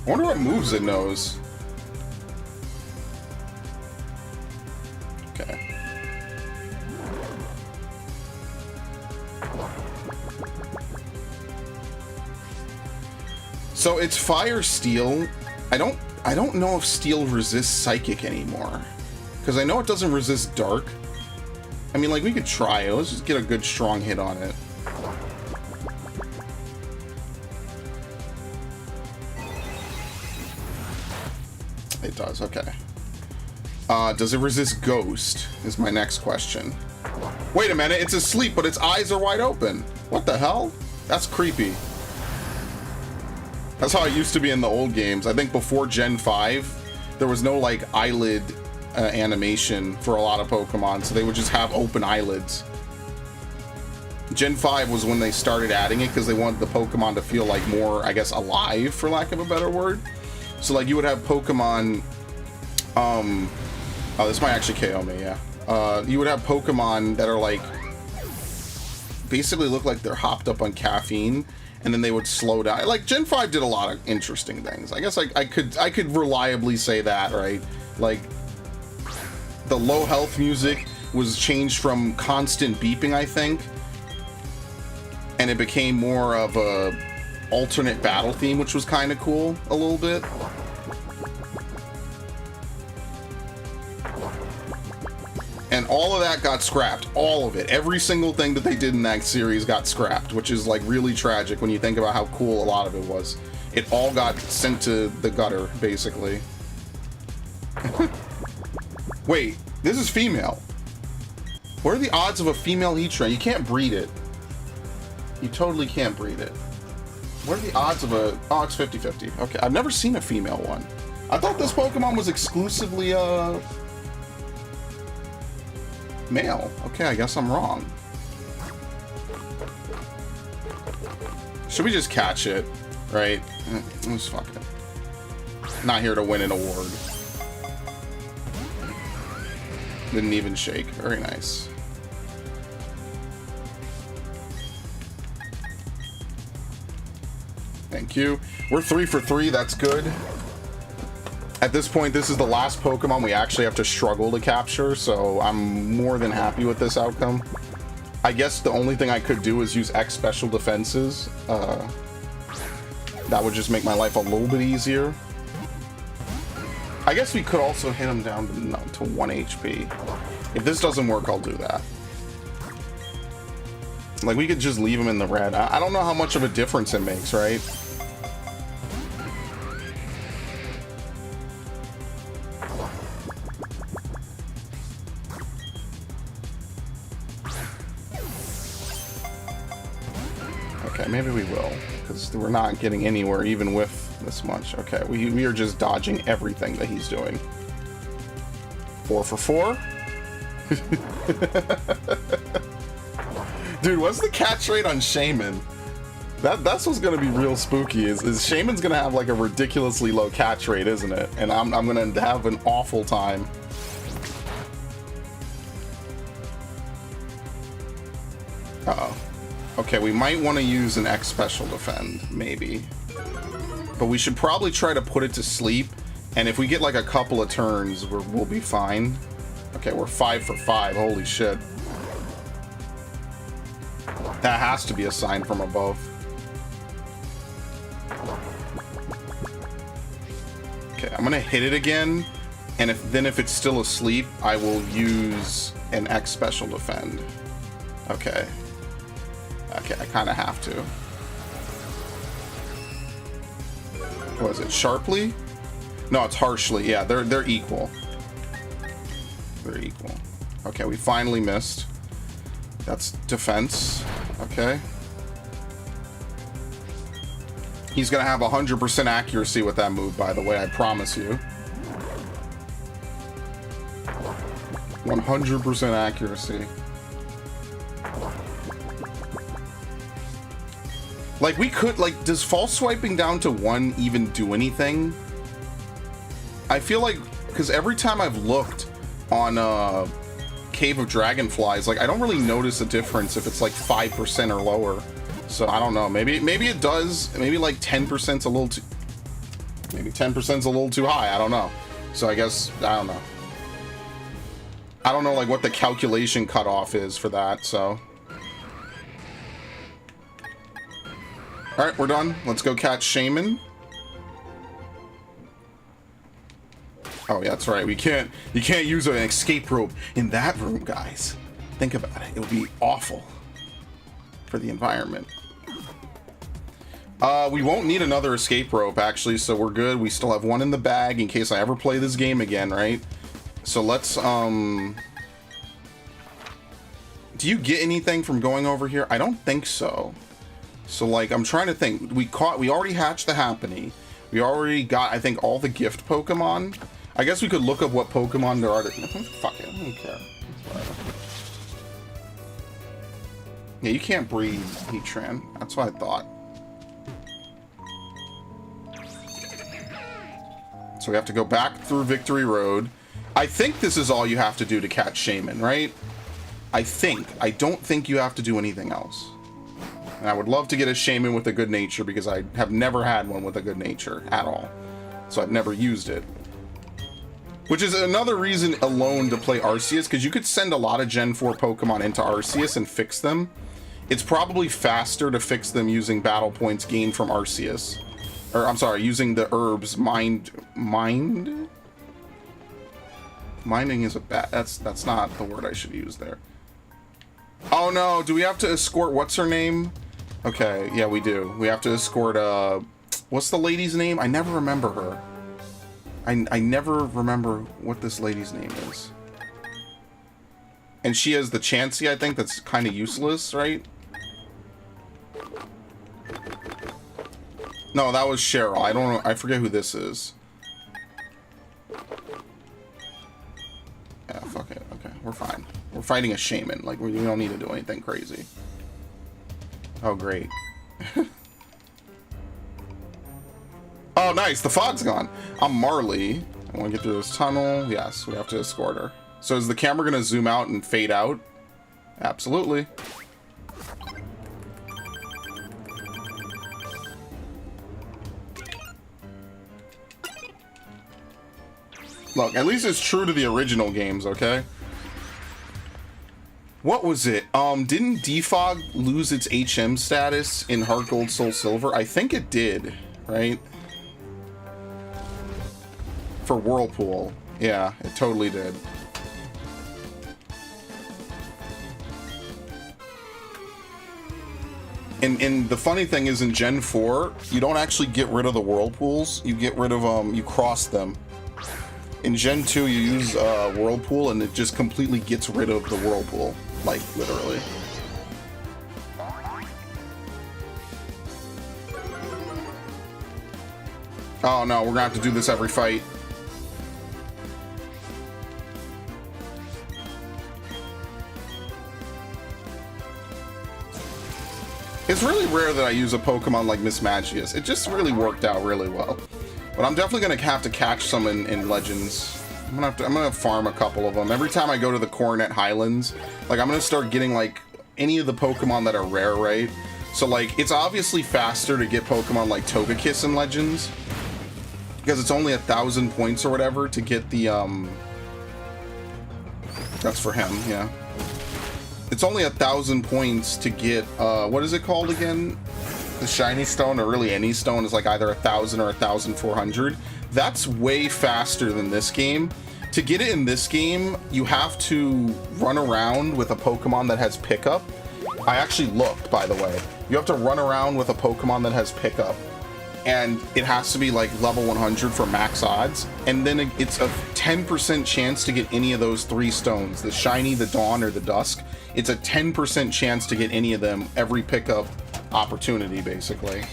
I wonder what moves it knows. Okay. So it's fire steel. I don't know if steel resists psychic anymore, because I know it doesn't resist dark. I mean, like, we could try it. Let's just get a good strong hit on it. It does, okay. Does it resist ghost is my next question. Wait a minute, it's asleep, but its eyes are wide open. What the hell? That's creepy. That's how it used to be in the old games. I think before Gen 5, there was no, like, eyelid animation for a lot of Pokemon, so they would just have open eyelids. Gen 5 was when they started adding it, because they wanted the Pokemon to feel, like, more, I guess, alive, for lack of a better word. So, like, you would have Pokemon, oh, this might actually KO me, yeah. You would have Pokemon that are, like, basically look like they're hopped up on caffeine, and then they would slow down. Like, Gen 5 did a lot of interesting things. I guess I could reliably say that, right? Like, the low health music was changed from constant beeping, I think, and it became more of a alternate battle theme, which was kind of cool a little bit. And all of that got scrapped. All of it. Every single thing that they did in that series got scrapped, which is like really tragic when you think about how cool a lot of it was. It all got sent to the gutter, basically. Wait, this is female. What are the odds of a female Heatran? You can't breed it. You totally can't breed it. What are the odds of a... Oh, it's 50-50. Okay, I've never seen a female one. I thought this Pokemon was exclusively, male. Okay, I guess I'm wrong. Should we just catch it? Right? Let's fuck it. Not here to win an award. Didn't even shake. Very nice. Thank you. We're 3 for 3. That's good. At this point, this is the last Pokemon we actually have to struggle to capture, so I'm more than happy with this outcome. I guess the only thing I could do is use X special defenses. That would just make my life a little bit easier. I guess we could also hit him down to 1 HP. If this doesn't work, I'll do that. Like, we could just leave him in the red. I don't know how much of a difference it makes, right? Okay, maybe we will, because we're not getting anywhere even with this much. Okay, we are just dodging everything that he's doing. 4 for 4. Dude, what's the catch rate on Shaman? That's what's gonna be real spooky. Is Shaman's gonna have like a ridiculously low catch rate, isn't it? And I'm gonna have an awful time. Uh-oh. Okay, we might want to use an X special defend, maybe. But we should probably try to put it to sleep. And if we get like a couple of turns, we'll be fine. Okay, we're 5 for 5. Holy shit. That has to be a sign from above. Okay, I'm gonna hit it again. And if it's still asleep, I will use an X special defend. Okay. Okay, I kind of have to. What is it? Sharply? No, it's harshly. Yeah, they're equal. They're equal. Okay, we finally missed. That's defense. Okay. He's gonna have 100% accuracy with that move, by the way. I promise you. 100% accuracy. Like, we could, like, does false swiping down to 1 even do anything? I feel like, because every time I've looked on Cave of Dragonflies, like, I don't really notice a difference if it's like 5% or lower. So I don't know. Maybe it does. Maybe like 10%'s a little too. Maybe 10%'s a little too high. I don't know. So I guess I don't know. I don't know like what the calculation cutoff is for that. So. All right, we're done. Let's go catch Shaman. Oh yeah, that's right. You can't use an escape rope in that room, guys. Think about it. It would be awful for the environment. We won't need another escape rope actually, so we're good. We still have 1 in the bag in case I ever play this game again, right? So let's do you get anything from going over here? I don't think so. So like I'm trying to think. We already hatched the Happiny. We already got I think all the gift Pokemon. I guess we could look up what Pokemon there are to... Fuck it, I don't care. Yeah, you can't breed Heatran. That's what I thought. So we have to go back through Victory Road. I think this is all you have to do to catch Shaman, right? I think. I don't think you have to do anything else. And I would love to get a Shaman with a good nature because I have never had one with a good nature at all. So I've never used it. Which is another reason alone to play Arceus, because you could send a lot of Gen 4 Pokemon into Arceus and fix them. It's probably faster to fix them using battle points gained from Arceus. Or, I'm sorry, using the herbs Minding is a bad... That's not the word I should use there. Oh no, do we have to escort... What's her name? Okay, yeah, we do. We have to escort, what's the lady's name? I never remember her. I never remember what this lady's name is. And she has the Chansey, I think, that's kind of useless, right? No, that was Cheryl. I don't know. I forget who this is. Yeah, fuck it. Okay, we're fine. We're fighting a Shaman. Like, we don't need to do anything crazy. Oh, great. Oh, nice. The fog's gone. I'm Marley. I want to get through this tunnel. Yes, we have to escort her. So is the camera going to zoom out and fade out? Absolutely. Look, at least it's true to the original games, okay? What was it? Didn't Defog lose its HM status in Heart Gold Soul Silver? I think it did, right? For Whirlpool. Yeah, it totally did. And the funny thing is, in Gen 4, you don't actually get rid of the Whirlpools. You get rid of, you cross them. In Gen 2, you use Whirlpool, and it just completely gets rid of the Whirlpool. Like, literally. Oh no, we're gonna have to do this every fight. It's really rare that I use a Pokemon like Miss Magius. It just really worked out really well. But I'm definitely gonna have to catch some in Legends. I'm gonna farm a couple of them. Every time I go to the Coronet Highlands, like, I'm gonna start getting, like, any of the Pokemon that are rare, right? So, like, it's obviously faster to get Pokemon like Togekiss in Legends, because it's only 1,000 points or whatever to get the, that's for him, yeah. It's only 1,000 points to get, what is it called again? The shiny stone, or really any stone, is like either 1,000 or 1,400. That's way faster than this game. To get it in this game, you have to run around with a Pokemon that has pickup. I actually looked, by the way. You have to run around with a Pokemon that has pickup. And it has to be like level 100 for max odds. And then it's a 10% chance to get any of those 3 stones. The shiny, the dawn, or the dusk. It's a 10% chance to get any of them every pickup opportunity, basically.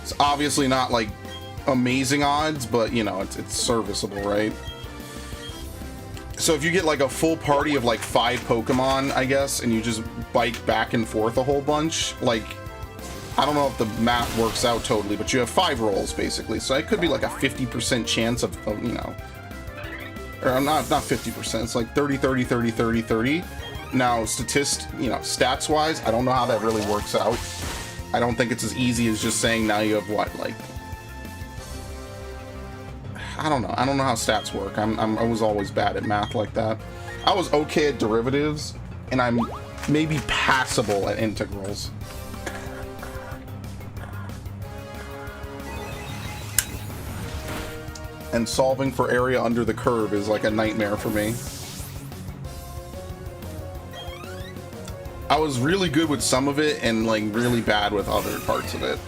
It's obviously not like amazing odds, but you know, it's serviceable, right? So if you get like a full party of like 5 Pokemon, I guess, and you just bike back and forth a whole bunch, like, I don't know if the math works out totally, but you have 5 rolls basically, so it could be like a 50% chance of, you know, or not 50%, it's like 30, 30, 30, 30, 30. Now, stats wise, I don't know how that really works out. I don't think it's as easy as just saying now you have what, like, I don't know how stats work. I was always bad at math like that. I was okay at derivatives, and I'm maybe passable at integrals. And solving for area under the curve is like a nightmare for me. I was really good with some of it and like really bad with other parts of it.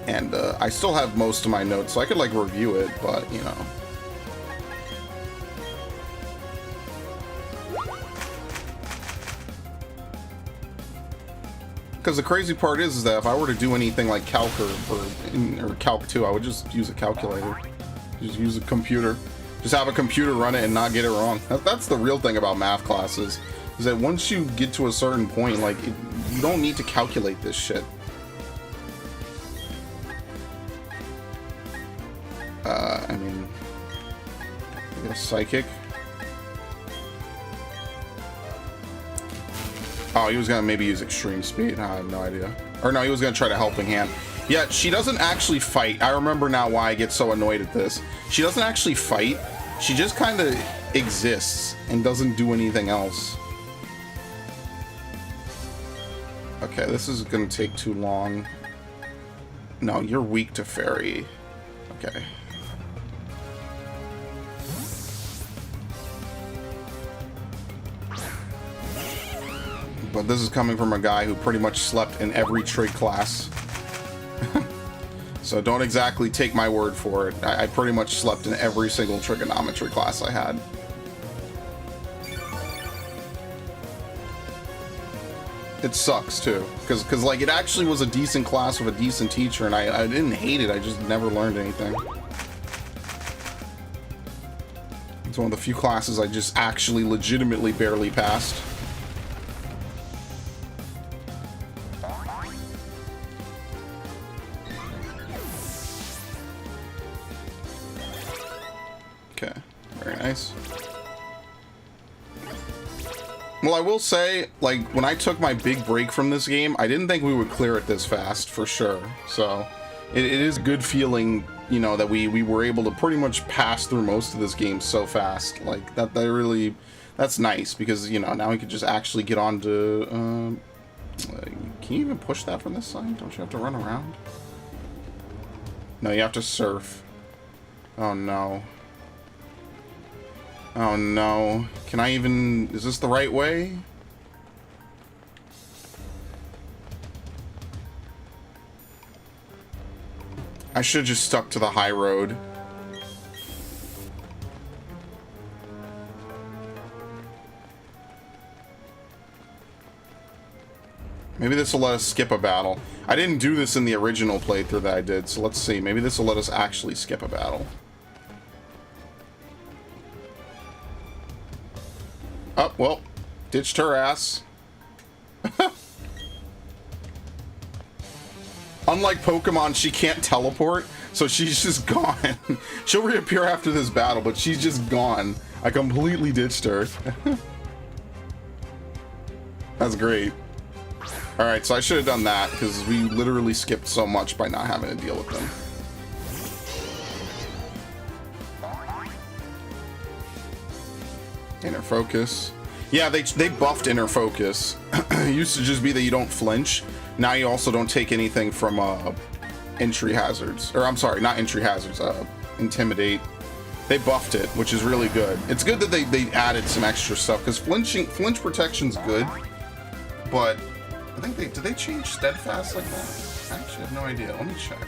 And I still have most of my notes, so I could like review it, but you know. Because the crazy part is that if I were to do anything like Calc or Calc 2, I would just use a calculator. Just use a computer. Just have a computer run it and not get it wrong. That's the real thing about math classes, is that once you get to a certain point, like, you don't need to calculate this shit. I mean, I guess Psychic. Oh, he was gonna maybe use Extreme Speed. I have no idea. Or no, he was gonna try to Helping Hand. Yeah, she doesn't actually fight. I remember now why I get so annoyed at this. She doesn't actually fight. She just kind of exists and doesn't do anything else. Okay, this is gonna take too long. No, you're weak to Fairy. Okay. But this is coming from a guy who pretty much slept in every trig class. So don't exactly take my word for it. I pretty much slept in every single trigonometry class I had. It sucks too, because like it actually was a decent class with a decent teacher, and I didn't hate it. I just never learned anything. It's one of the few classes I just actually legitimately barely passed. Well, I will say, like, when I took my big break from this game, I didn't think we would clear it this fast, for sure. So, it is good feeling, you know, that we were able to pretty much pass through most of this game so fast. Like, that really, that's nice, because, you know, now we could just actually get on to, can you even push that from this side? Don't you have to run around? No, you have to surf. Oh, no. Oh no. Can I even... Is this the right way? I should have just stuck to the high road. Maybe this will let us skip a battle. I didn't do this in the original playthrough that I did, so let's see. Maybe this will let us actually skip a battle. Oh, well, ditched her ass. Unlike Pokemon, she can't teleport, so she's just gone. She'll reappear after this battle, but she's just gone. I completely ditched her. That's great. Alright, so I should have done that, because we literally skipped so much by not having to deal with them. Inner focus. Yeah, they buffed inner focus. It used to just be that you don't flinch. Now you also don't take anything from entry hazards. Or I'm sorry, not entry hazards, intimidate. They buffed it, which is really good. It's good that they added some extra stuff, because flinch protection's good. But I think did they change steadfast like that? I actually have no idea. Let me check.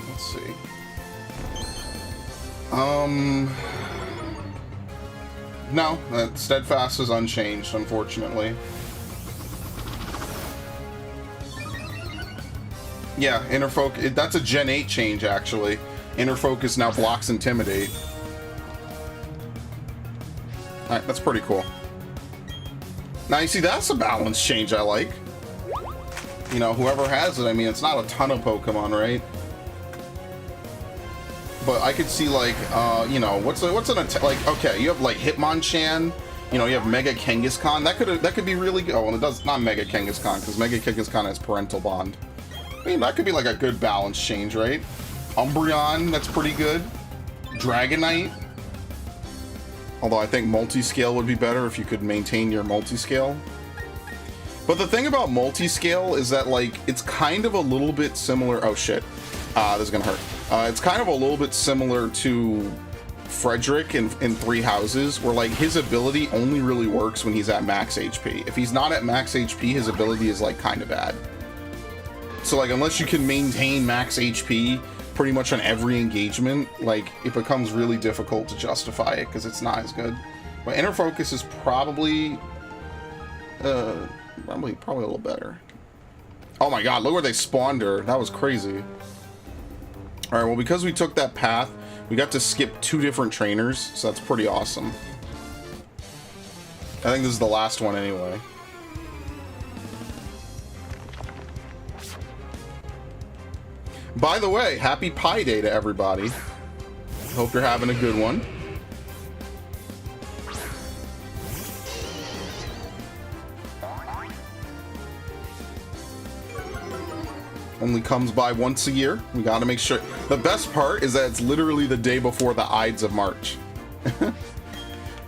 Let's see. No, that steadfast is unchanged, unfortunately. Yeah, inner focus, that's a Gen 8 change, actually. Inner focus now blocks intimidate. Alright, that's pretty cool. Now, you see, that's a balance change I like. You know, whoever has it, I mean, it's not a ton of Pokemon, right? But I could see, like, you know, what's an attack? Like, okay, you have like Hitmonchan, you know, you have Mega Kangaskhan. That could be really good. Oh, and it does not Mega Kangaskhan, because Mega Kangaskhan has Parental Bond. I mean, that could be like a good balance change, right? Umbreon, that's pretty good. Dragonite. Although I think multi-scale would be better if you could maintain your multi-scale. But the thing about multi-scale is that, like, it's kind of a little bit similar. Oh shit, this is gonna hurt. It's kind of a little bit similar to Frederick in Three Houses, where, like, his ability only really works when he's at max HP. If he's not at max HP, his ability is, like, kind of bad. So, like, unless you can maintain max HP pretty much on every engagement, like, it becomes really difficult to justify it, because it's not as good. But inner focus is probably probably a little better. Oh my god, look where they spawned her. That was crazy. Alright, well, because we took that path, we got to skip 2 different trainers, so that's pretty awesome. I think this is the last one anyway. By the way, happy Pi Day to everybody. Hope you're having a good one. Only comes by once a year. We gotta make sure. The best part is that it's literally the day before the Ides of March.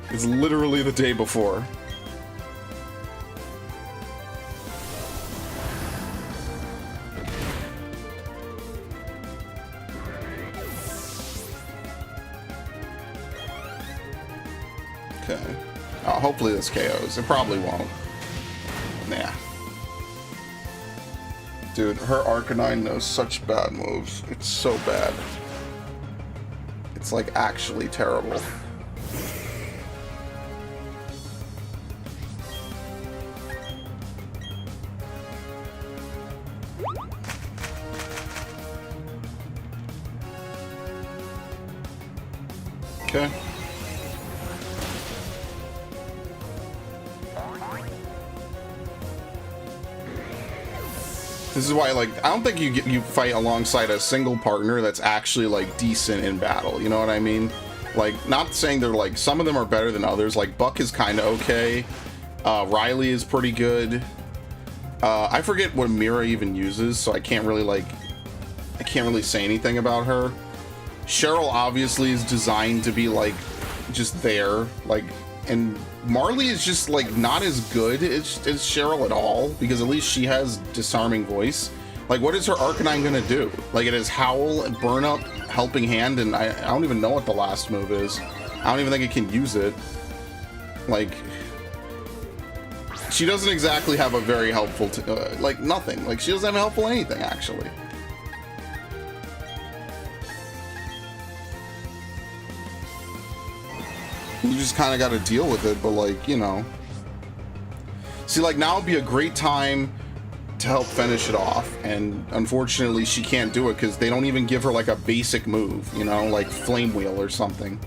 It's literally the day before. Okay. Oh, hopefully this KOs. It probably won't. Nah. Dude, her Arcanine knows such bad moves. It's so bad. It's, like, actually terrible. Okay. This is why, like, I don't think you fight alongside a single partner that's actually, like, decent in battle. You know what I mean? Like, not saying they're like, some of them are better than others. Like, Buck is kind of okay. Riley is pretty good. I forget what Mira even uses, so I can't really like, I can't really say anything about her. Cheryl obviously is designed to be like, just there, like, and Marley is just like not as good as Cheryl at all, because at least she has disarming voice. Like, what is her Arcanine gonna do? Like, it is Howl, Burn Up, Helping Hand, and I don't even know what the last move is. I don't even think it can use it. Like, she doesn't exactly have a very helpful, like, nothing. Like, she doesn't have a helpful anything, actually. You just kind of got to deal with it, but, like, you know. See, like, now would be a great time to help finish it off, and unfortunately she can't do it because they don't even give her, like, a basic move, you know, like Flame Wheel or something.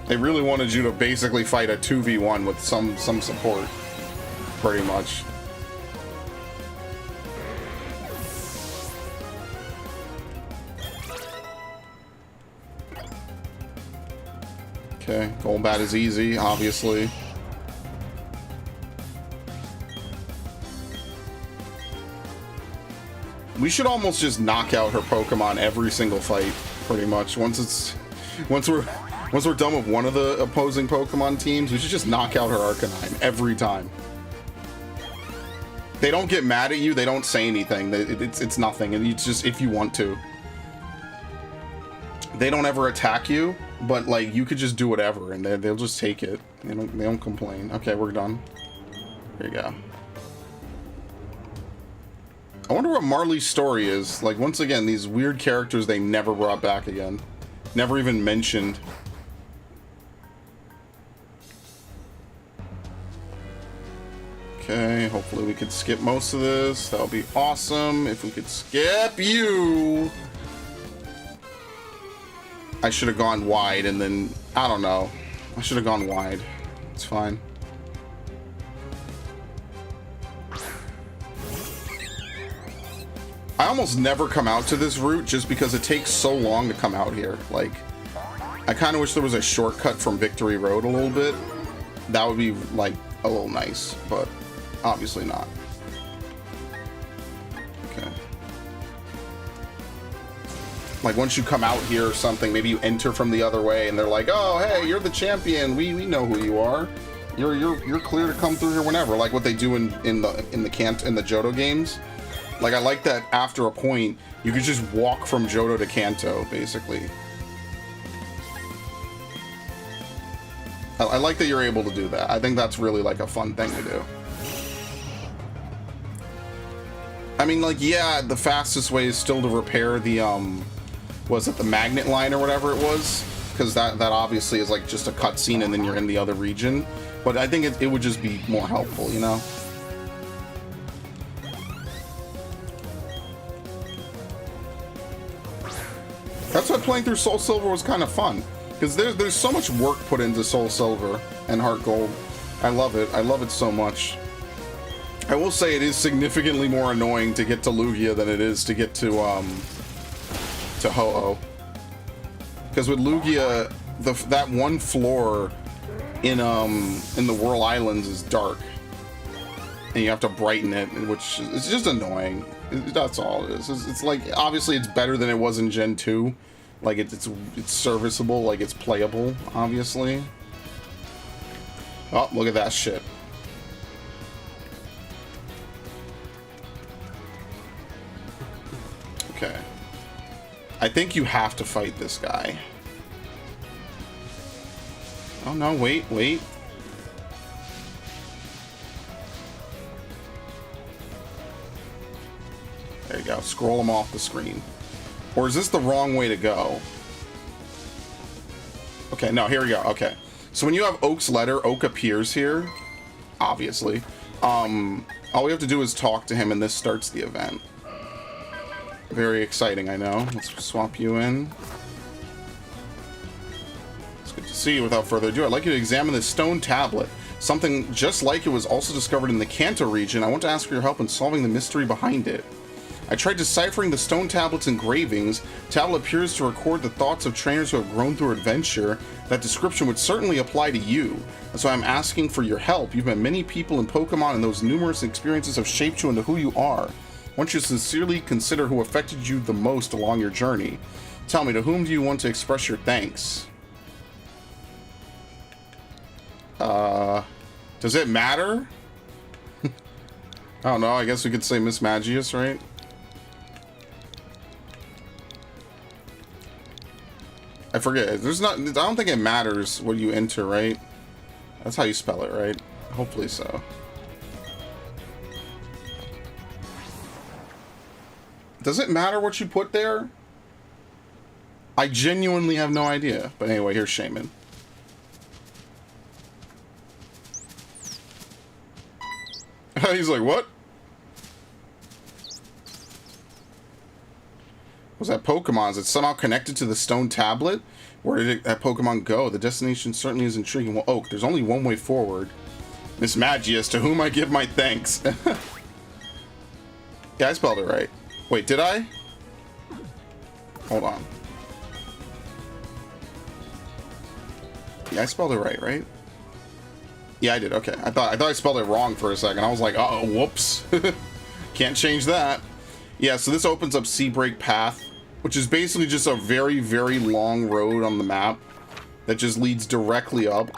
They really wanted you to basically fight a 2v1 with some support, pretty much. Okay, Golbat is easy, obviously. We should almost just knock out her Pokemon every single fight, pretty much. Once we're done with one of the opposing Pokemon teams, we should just knock out her Arcanine every time. They don't get mad at you, they don't say anything, it's nothing, and it's just if you want to. They don't ever attack you, but like you could just do whatever and they'll just take it. They don't complain. Okay, we're done. There you go. I wonder what Marley's story is. Like, once again, these weird characters they never brought back again. Never even mentioned. Okay, hopefully we could skip most of this. That would be awesome if we could skip you. I should have gone wide and then, I don't know. I should have gone wide. It's fine. I almost never come out to this route just because it takes so long to come out here. Like, I kind of wish there was a shortcut from Victory Road a little bit. That would be, like, a little nice, but obviously not. Okay. Like, once you come out here or something, maybe you enter from the other way and they're like, oh, hey, you're the champion. We know who you are. You're clear to come through here whenever. Like what they do in the Johto games. Like, I like that after a point, you could just walk from Johto to Kanto, basically. I like that you're able to do that. I think that's really, like, a fun thing to do. I mean, like, yeah, the fastest way is still to repair the, was it the magnet line or whatever it was? Because that obviously is, like, just a cutscene and then you're in the other region. But I think it would just be more helpful, you know? That's why playing through Soul Silver was kind of fun, because there's so much work put into Soul Silver and Heart Gold. I love it. I love it so much. I will say it is significantly more annoying to get to Lugia than it is to get to Ho-Oh. Because with Lugia, that one floor in the Whirl Islands is dark, and you have to brighten it, which is just annoying. That's all it is. It's like, obviously it's better than it was in Gen 2. Like, it's serviceable, like it's playable, obviously. Oh, look at that shit. Okay. I think you have to fight this guy. Oh no, wait. There you go. Scroll them off the screen. Or is this the wrong way to go? Okay, no, here we go. Okay. So when you have Oak's letter, Oak appears here, obviously. All we have to do is talk to him and this starts the event. Very exciting, I know. Let's swap you in. It's good to see, without further ado, I'd like you to examine this stone tablet. Something just like it was also discovered in the Kanto region. I want to ask for your help in solving the mystery behind it. I tried deciphering the stone tablet's engravings. The tablet appears to record the thoughts of trainers who have grown through adventure. That description would certainly apply to you. That's why I'm asking for your help. You've met many people in Pokemon, and those numerous experiences have shaped you into who you are. I want you to sincerely consider who affected you the most along your journey. Tell me, to whom do you want to express your thanks? Does it matter? I don't know, I guess we could say Miss Magius, right? I forget. There's not. I don't think it matters what you enter, right? That's how you spell it, right? Hopefully so. Does it matter what you put there? I genuinely have no idea. But anyway, here's Shaman. He's like, what? Was that Pokemon? Is it somehow connected to the stone tablet? Where did that Pokemon go? The destination certainly is intriguing. Well, Oak, there's only one way forward. Miss Magius, to whom I give my thanks. Yeah, I spelled it right. Wait, did I? Hold on. Yeah, I spelled it right? Yeah, I did. Okay. I thought I spelled it wrong for a second. I was like, uh-oh, whoops. Can't change that. Yeah, so this opens up Seabreak Path, which is basically just a very, very long road on the map that just leads directly up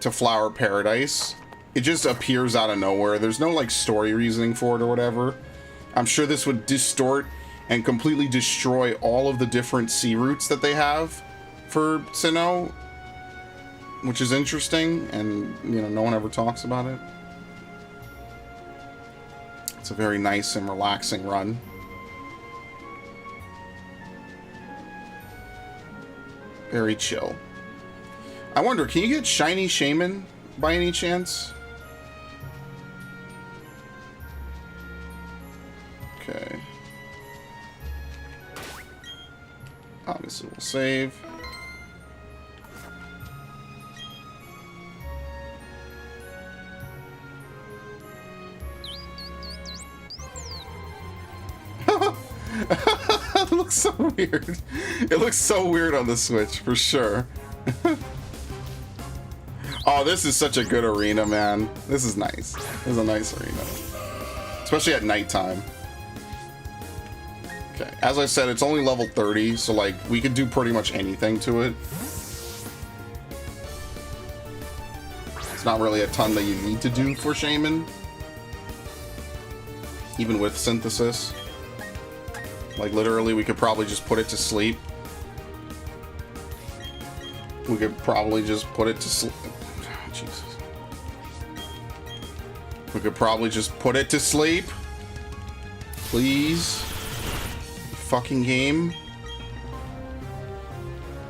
to Flower Paradise. It just appears out of nowhere. There's no, like, story reasoning for it or whatever. I'm sure this would distort and completely destroy all of the different sea routes that they have for Sinnoh, which is interesting, and, you know, no one ever talks about it. It's a very nice and relaxing run. Very chill. I wonder, can you get Shiny Shaman by any chance? Okay. Obviously, we'll save. It looks so weird. It looks so weird on the Switch, for sure. Oh, this is such a good arena, man. This is nice. This is a nice arena. Especially at nighttime. Okay, as I said, it's only level 30, so, like, we could do pretty much anything to it. It's not really a ton that you need to do for Shaman. Even with Synthesis. Like, literally, we could probably just put it to sleep. We could probably just put it to sleep. Oh, Jesus. We could probably just put it to sleep. Please. Fucking game.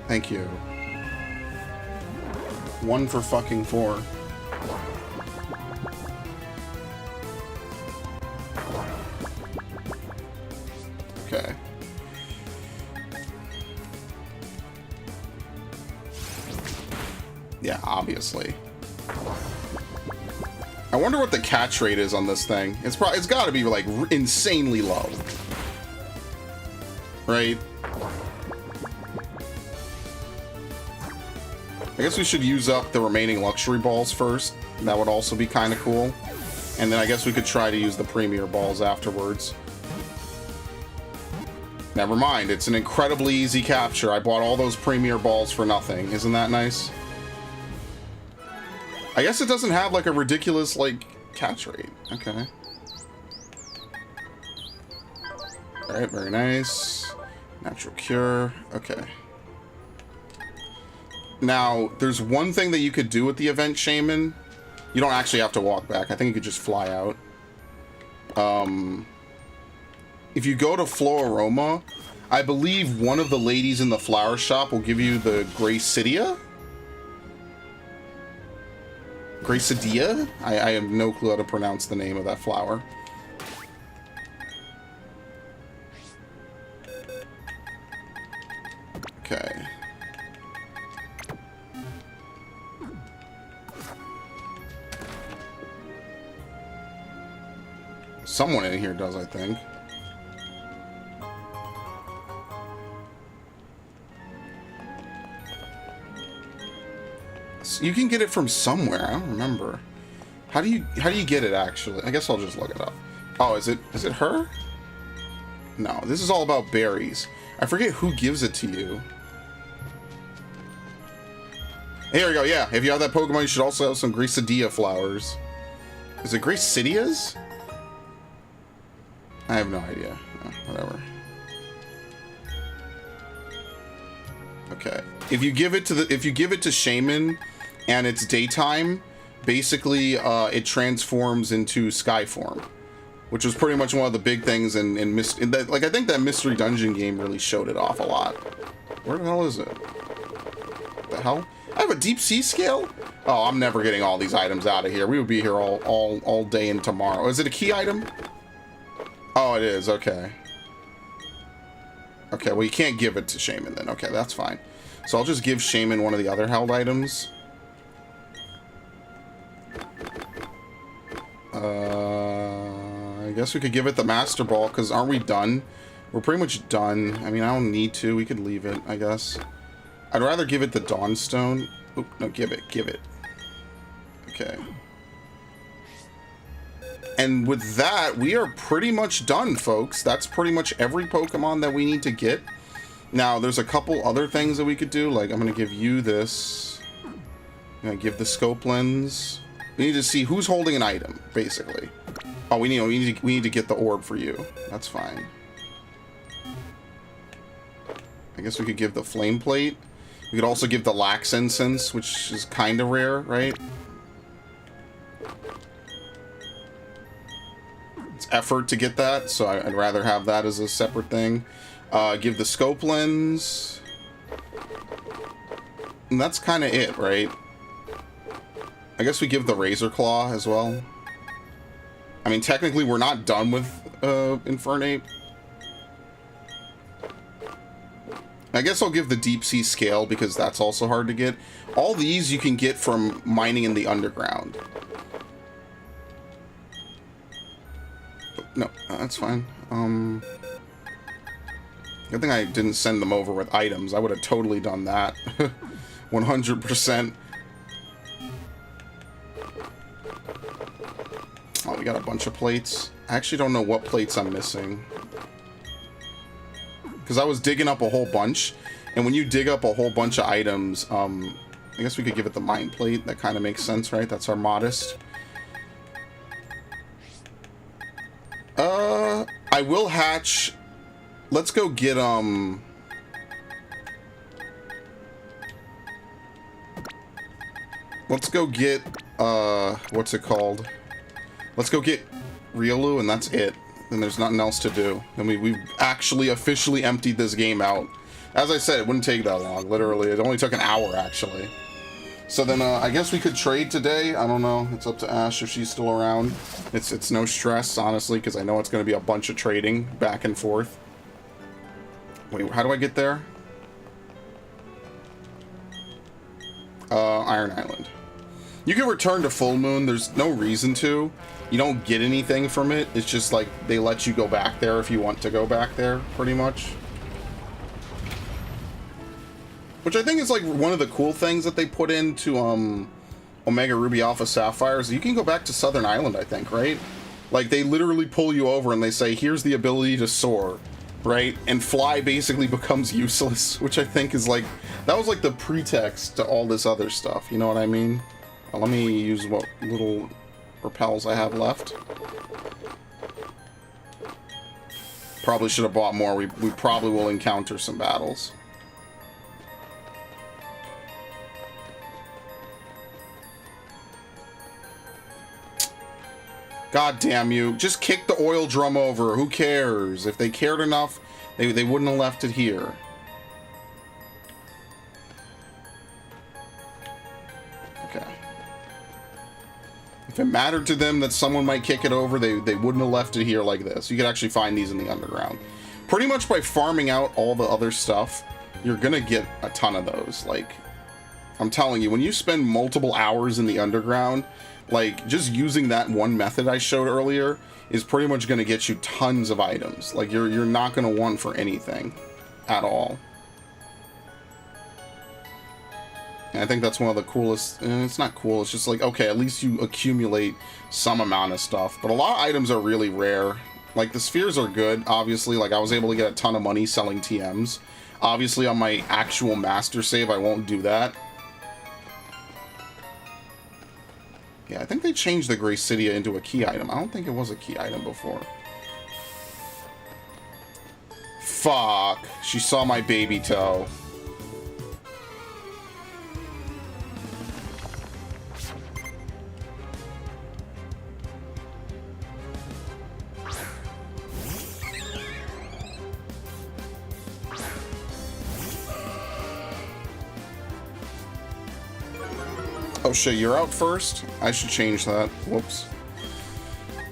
Thank you. 1 for fucking 4. Okay. Yeah, obviously. I wonder what the catch rate is on this thing. It's got to be like insanely low. Right? I guess we should use up the remaining luxury balls first. That would also be kind of cool. And then I guess we could try to use the premier balls afterwards. Never mind, it's an incredibly easy capture. I bought all those premier balls for nothing. Isn't that nice? I guess it doesn't have like a ridiculous like catch rate. Okay. Alright, very nice. Natural cure. Okay. Now, there's one thing that you could do with the event Shaman. You don't actually have to walk back. I think you could just fly out. If you go to Floraroma, I believe one of the ladies in the flower shop will give you the Gracidia? Gracidia? I have no clue how to pronounce the name of that flower. Okay. Someone in here does, I think. So you can get it from somewhere. I don't remember. How do you get it, actually? I guess I'll just look it up. Oh, is it her? No, this is all about berries. I forget who gives it to you. Here we go, yeah. If you have that Pokemon, you should also have some Gracidea flowers. Is it Gracideas? I have no idea. Oh, whatever. Okay. If you give it to Shaman and it's daytime, basically it transforms into Sky form, which was pretty much one of the big things in that, like, I think that Mystery Dungeon game really showed it off a lot. Where the hell is it? The hell? I have a deep sea scale? Oh, I'm never getting all these items out of here. We would be here all day and tomorrow. Is it a key item? Oh, it is. Okay. Okay, well, you can't give it to Shaman then. Okay, that's fine. So I'll just give Shaman one of the other held items. I guess we could give it the Master Ball, because aren't we done? We're pretty much done. I mean, I don't need to. We could leave it, I guess. I'd rather give it the Dawnstone. Oop, no, give it. Okay. And with that, we are pretty much done, folks. That's pretty much every Pokemon that we need to get. Now, there's a couple other things that we could do. Like, I'm going to give you this. I'm going to give the Scope Lens. We need to see who's holding an item, basically. Oh, we need to get the orb for you. That's fine. I guess we could give the Flame Plate. We could also give the Lax Incense, which is kind of rare, right? It's effort to get that, so I'd rather have that as a separate thing. Give the Scope Lens. And that's kind of it, right? I guess we give the Razor Claw as well. I mean, technically, we're not done with Infernape. I guess I'll give the Deep Sea Scale, because that's also hard to get. All these you can get from mining in the underground. No, that's fine. Good thing I didn't send them over with items. I would have totally done that. 100%. Oh, we got a bunch of plates. I actually don't know what plates I'm missing. Because I was digging up a whole bunch. And when you dig up a whole bunch of items, I guess we could give it the Mind Plate. That kind of makes sense, right? That's our Modest. I will hatch... Let's go get, let's go get, what's it called? Let's go get Riolu, and that's it. And there's nothing else to do. And we've actually officially emptied this game out. As I said, it wouldn't take that long, literally. It only took an hour, actually. So then, I guess we could trade today. I don't know. It's up to Ash if she's still around. It's no stress, honestly, because I know it's going to be a bunch of trading back and forth. Wait, how do I get there? Iron Island. You can return to Full Moon. There's no reason to. You don't get anything from it. It's just like they let you go back there if you want to go back there, pretty much. Which I think is like one of the cool things that they put into Omega Ruby Alpha Sapphire is you can go back to Southern Island, I think, right? Like they literally pull you over and they say, here's the ability to soar, right? And fly basically becomes useless, which I think is like, that was like the pretext to all this other stuff, you know what I mean? Let me use what little repels I have left. Probably should have bought more. We probably will encounter some battles. God damn you. Just kick the oil drum over. Who cares? If they cared enough, they wouldn't have left it here. Okay. If it mattered to them that someone might kick it over, they wouldn't have left it here like this. You could actually find these in the underground. Pretty much by farming out all the other stuff, you're gonna get a ton of those. Like, I'm telling you, when you spend multiple hours in the underground, like, just using that one method I showed earlier is pretty much going to get you tons of items. Like, you're not going to want for anything at all. And I think that's one of the coolest, and it's not cool, it's just like, okay, at least you accumulate some amount of stuff. But a lot of items are really rare. Like, the spheres are good, obviously. Like, I was able to get a ton of money selling TMs. Obviously, on my actual master save, I won't do that. Yeah, I think they changed the Gracidia into a key item. I don't think it was a key item before. Fuck. She saw my baby toe. Oh shit, you're out first? I should change that. Whoops.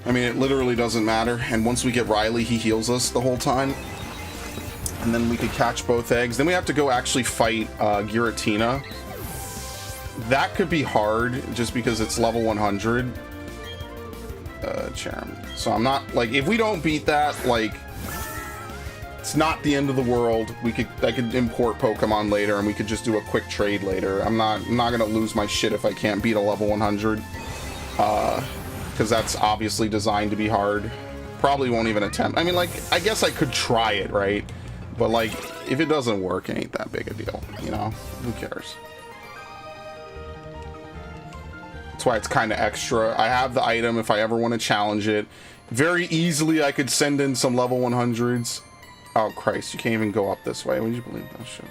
I mean, it literally doesn't matter. And once we get Riley, he heals us the whole time. And then we could catch both eggs. Then we have to go actually fight Giratina. That could be hard, just because it's level 100. Charm. So I'm not, like, if we don't beat that, like, it's not the end of the world. I could import Pokemon later, and we could just do a quick trade later. I'm not gonna lose my shit if I can't beat a level 100, because that's obviously designed to be hard. Probably won't even attempt. I mean, like, I guess I could try it, right? But like, if it doesn't work, it ain't that big a deal, you know? Who cares? That's why it's kind of extra. I have the item if I ever want to challenge it. Very easily, I could send in some level 100s. Oh, Christ, you can't even go up this way. Would you believe that shit?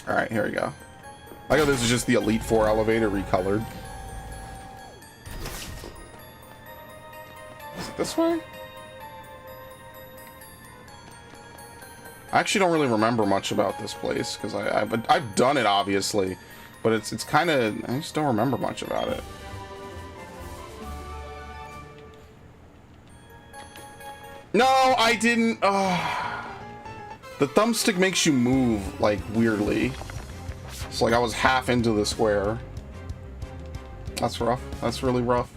Alright, here we go. I know this is just the Elite Four elevator recolored. Is it this way? I actually don't really remember much about this place, because I've done it, obviously. But it's kind of... I just don't remember much about it. No, I didn't. The thumbstick makes you move, like, weirdly. It's like I was half into the square. That's rough. That's really rough.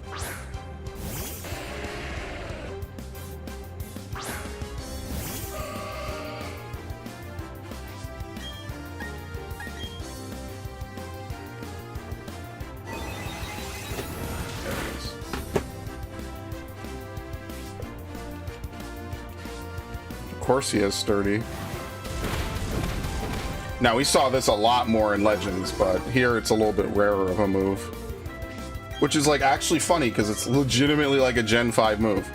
Of course he is sturdy. Now, we saw this a lot more in Legends, but here it's a little bit rarer of a move. Which is, like, actually funny, because it's legitimately like a Gen 5 move.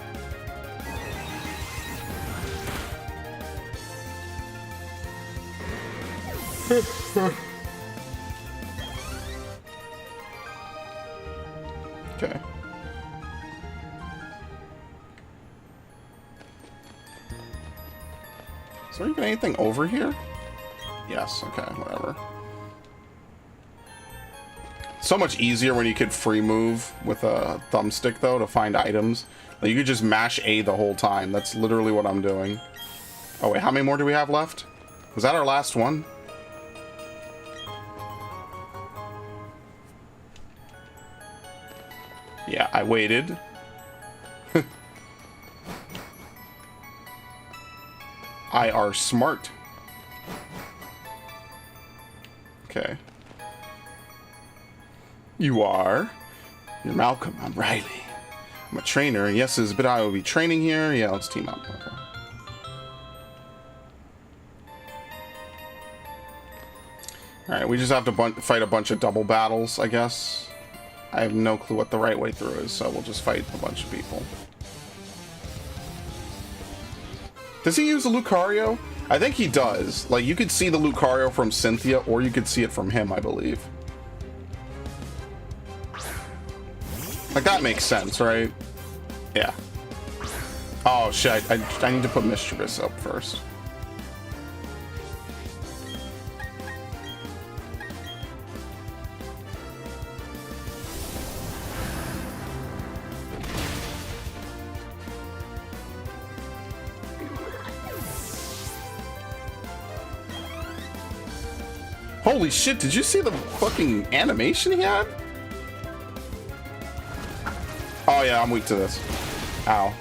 Okay. Is there even anything over here? Yes, okay, whatever. So much easier when you could free move with a thumbstick, though, to find items. Like, you could just mash A the whole time. That's literally what I'm doing. Oh, wait, how many more do we have left? Was that our last one? Yeah, I waited. I are smart. Okay. You are? You're Malcolm. I'm Riley. I'm a trainer. Yes, but I will be training here. Yeah, let's team up. Okay. Alright, we just have to fight a bunch of double battles, I guess. I have no clue what the right way through is, so we'll just fight a bunch of people. Does he use a Lucario? I think he does. Like, you could see the Lucario from Cynthia, or you could see it from him, I believe. Like, that makes sense, right? Yeah. Oh, shit. I need to put Mischievous up first. Holy shit, did you see the fucking animation he had? Oh yeah, I'm weak to this. Ow.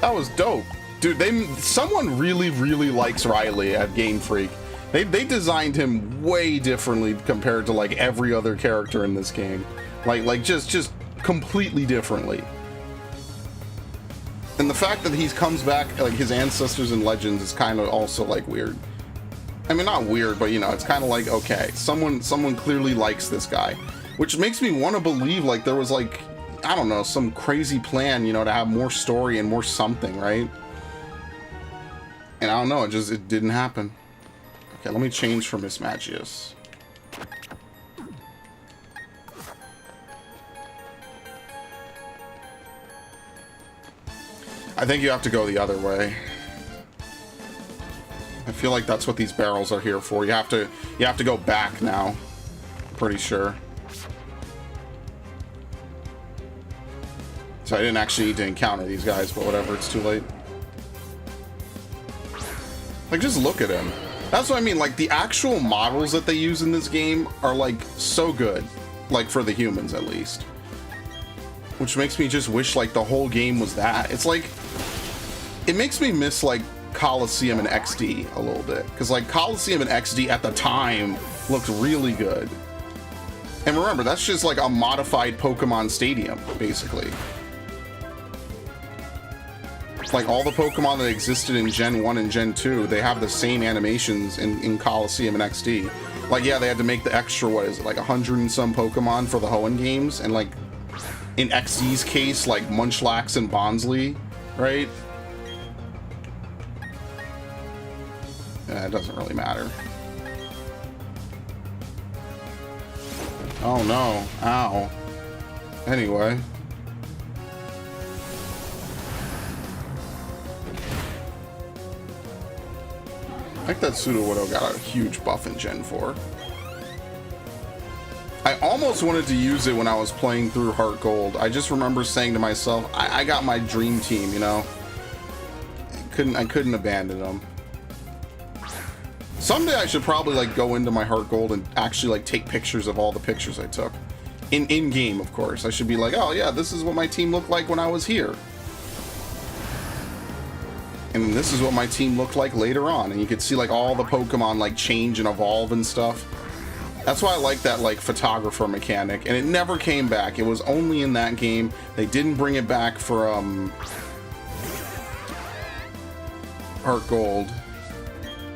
That was dope. Dude, someone really, really likes Riley at Game Freak. They designed him way differently compared to like every other character in this game. Like just completely differently. And the fact that he comes back, like his ancestors and legends, is kind of also like weird. I mean, not weird, but you know, it's kind of like, okay, someone clearly likes this guy, which makes me want to believe like there was like, I don't know, some crazy plan, you know, to have more story and more something, right? And I don't know, it didn't happen. Okay, let me change for Miss Magius. I think you have to go the other way. I feel like that's what these barrels are here for. You have to go back now. Pretty sure. So I didn't actually need to encounter these guys, but whatever, it's too late. Like, just look at him. That's what I mean, like, the actual models that they use in this game are, like, so good. Like, for the humans, at least. Which makes me just wish, like, the whole game was that. It's like, it makes me miss, like, Coliseum and XD a little bit. Because, like, Coliseum and XD at the time looked really good. And remember, that's just, like, a modified Pokemon Stadium, basically. Like, all the Pokemon that existed in Gen 1 and Gen 2, they have the same animations in Coliseum and XD. Like, yeah, they had to make the extra, what is it, like 100 and some Pokemon for the Hoenn games, and, like, in XD's case, like, Munchlax and Bonsly, right? Yeah, it doesn't really matter. Oh, no. Ow. Anyway. I think that Sudowoodo got a huge buff in Gen 4. I almost wanted to use it when I was playing through Heart Gold. I just remember saying to myself, I got my dream team, you know? I couldn't abandon them. Someday I should probably like go into my Heart Gold and actually like take pictures of all the pictures I took. In game, of course. I should be like, oh yeah, this is what my team looked like when I was here. And this is what my team looked like later on. And you could see like all the Pokemon like change and evolve and stuff. That's why I like that like photographer mechanic. And it never came back. It was only in that game. They didn't bring it back for Heart Gold.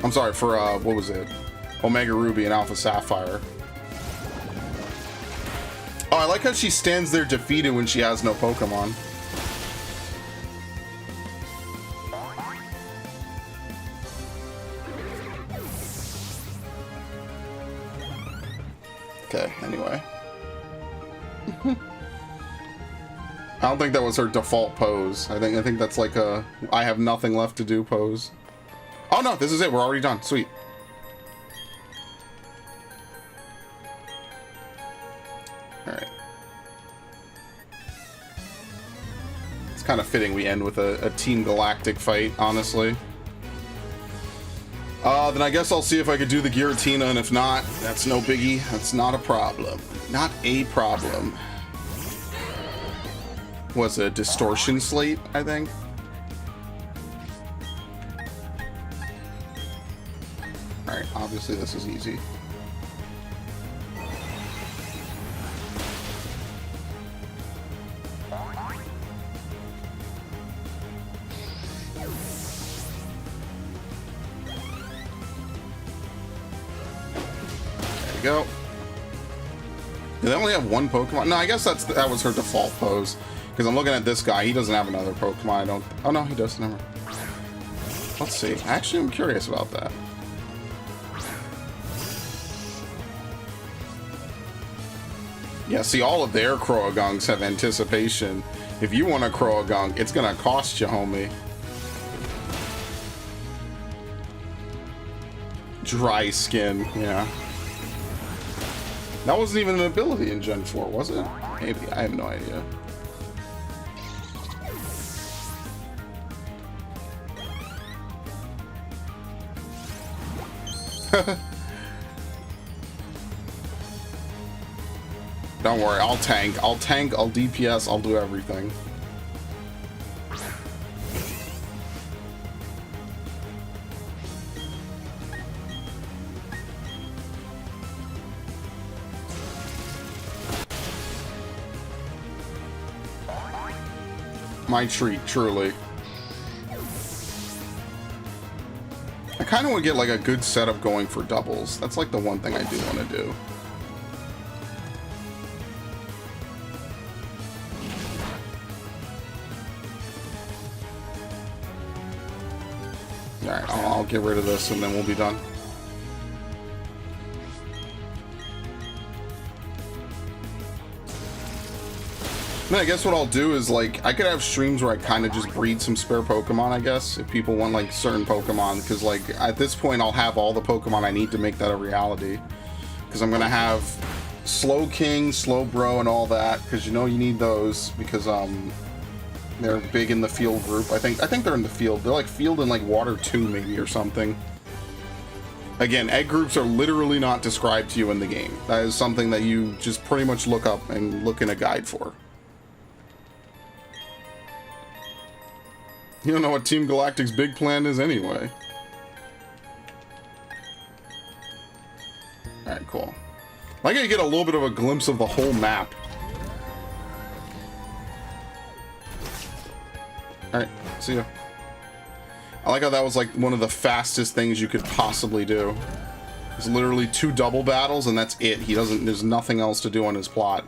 I'm sorry, for what was it? Omega Ruby and Alpha Sapphire. Oh, I like how she stands there defeated when she has no Pokemon. Okay, anyway. I don't think that was her default pose. I think that's like a I have nothing left to do pose. Oh no, this is it. We're already done. Sweet. Alright. It's kind of fitting we end with a Team Galactic fight, honestly. Then I guess I'll see if I could do the Giratina, and if not, that's no biggie. That's not a problem. Not a problem. Was a Distortion Slate, I think? Alright, obviously this is easy. Go. Do they only have one Pokemon? No, I guess that was her default pose. Because I'm looking at this guy. He doesn't have another Pokemon. I don't. Oh no, he does. Never. Let's see. Actually, I'm curious about that. Yeah, see, all of their Croagunks have anticipation. If you want a Croagunk, it's gonna cost you, homie. Dry skin. Yeah. That wasn't even an ability in Gen 4, was it? Maybe. I have no idea. Don't worry, I'll tank. I'll DPS, I'll do everything. My treat, truly. I kind of want to get like a good setup going for doubles. That's like the one thing I do want to do. Alright, I'll get rid of this and then we'll be done. I guess what I'll do is, like, I could have streams where I kind of just breed some spare Pokemon, I guess, if people want, like, certain Pokemon, because, like, at this point, I'll have all the Pokemon I need to make that a reality, because I'm going to have Slow King, Slow Bro, and all that, because, you know, you need those, because, they're big in the field group. I think they're in the field. They're, like, field in, like, Water 2, maybe, or something. Again, egg groups are literally not described to you in the game. That is something that you just pretty much look up and look in a guide for. You don't know what Team Galactic's big plan is anyway. Alright, cool. I gotta get a little bit of a glimpse of the whole map. Alright, see ya. I like how that was like one of the fastest things you could possibly do. It's literally 2 double battles and that's it. There's nothing else to do on his plot.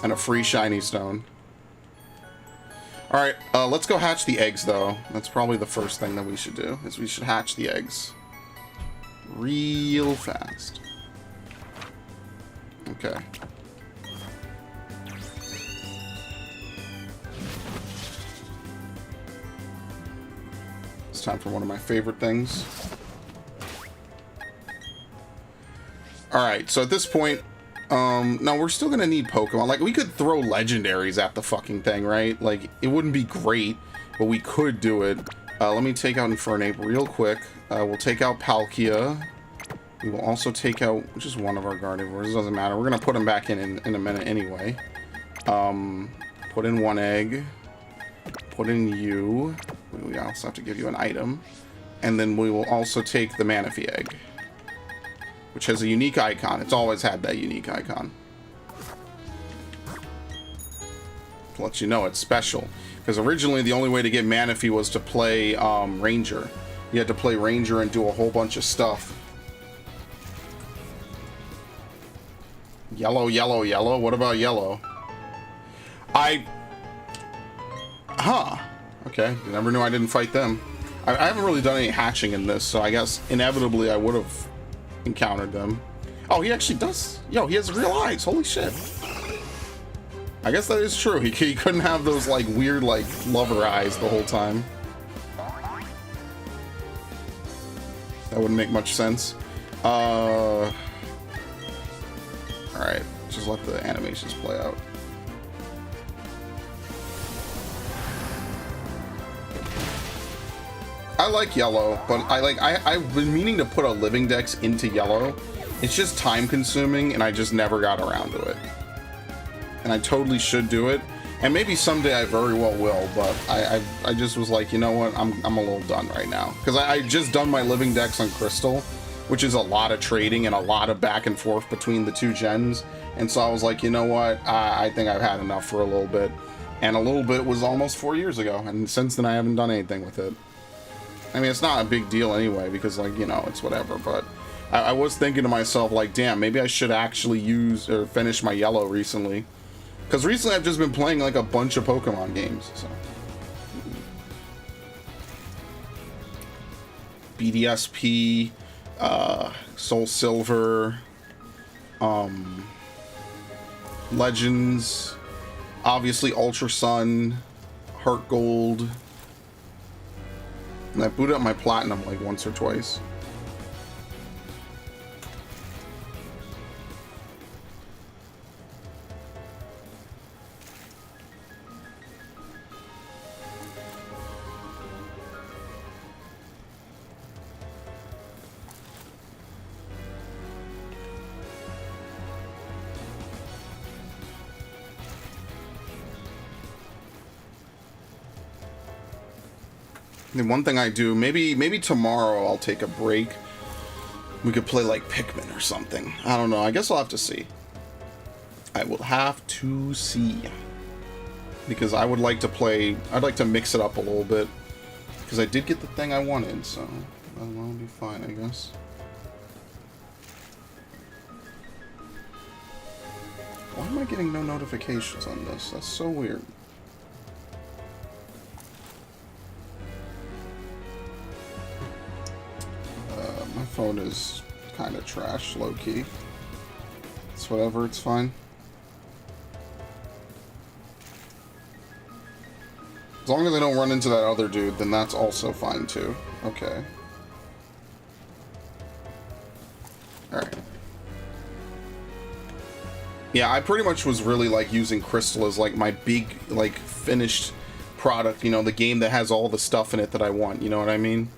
And a free shiny stone. Alright, let's go hatch the eggs, though. That's probably the first thing that we should do, is we should hatch the eggs. Real fast. Okay. It's time for one of my favorite things. Alright, so at this point, no, we're still gonna need Pokemon. Like, we could throw legendaries at the fucking thing, right? Like, it wouldn't be great, but we could do it. Let me take out Infernape real quick. We'll take out Palkia. We will also take out just one of our Gardevoirs. It doesn't matter. We're gonna put them back in a minute anyway. Put in 1 egg. Put in you. We also have to give you an item. And then we will also take the Manaphy egg, which has a unique icon. It's always had that unique icon. To let you know it's special. Because originally the only way to get Manaphy was to play Ranger. You had to play Ranger and do a whole bunch of stuff. Yellow, yellow, yellow? What about yellow? Huh. Okay, you never knew I didn't fight them. I haven't really done any hatching in this, so I guess inevitably I would have encountered them. Oh, he actually does. Yo, he has real eyes. Holy shit. I guess that is true. He couldn't have those like weird like lover eyes the whole time. That wouldn't make much sense. Alright, just let the animations play out. I like yellow, but I've been meaning to put a living dex into yellow. It's just time consuming and I just never got around to it. And I totally should do it. And maybe someday I very well will, but I just was like, you know what, I'm a little done right now. Because I just done my living dex on Crystal, which is a lot of trading and a lot of back and forth between the 2 gens. And so I was like, you know what, I think I've had enough for a little bit. And a little bit was almost 4 years ago, and since then I haven't done anything with it. I mean, it's not a big deal anyway, because, like, you know, it's whatever, but I was thinking to myself, like, damn, maybe I should actually use or finish my yellow recently. Because recently I've just been playing, like, a bunch of Pokemon games, so. BDSP, Soul Silver, Legends, obviously Ultra Sun, Heart Gold. And I booted up my Platinum like once or twice. The one thing I do, maybe tomorrow I'll take a break. We could play like Pikmin or something. I don't know. I guess I'll have to see. I will have to see. Because I would like to play... I'd like to mix it up a little bit. Because I did get the thing I wanted, so... that'll be fine, I guess. Why am I getting no notifications on this? That's so weird. My phone is kind of trash, low-key. It's whatever, it's fine. As long as I don't run into that other dude, then that's also fine, too. Okay. Alright. Yeah, I pretty much was really, like, using Crystal as, like, my big, like, finished product. You know, the game that has all the stuff in it that I want. You know what I mean?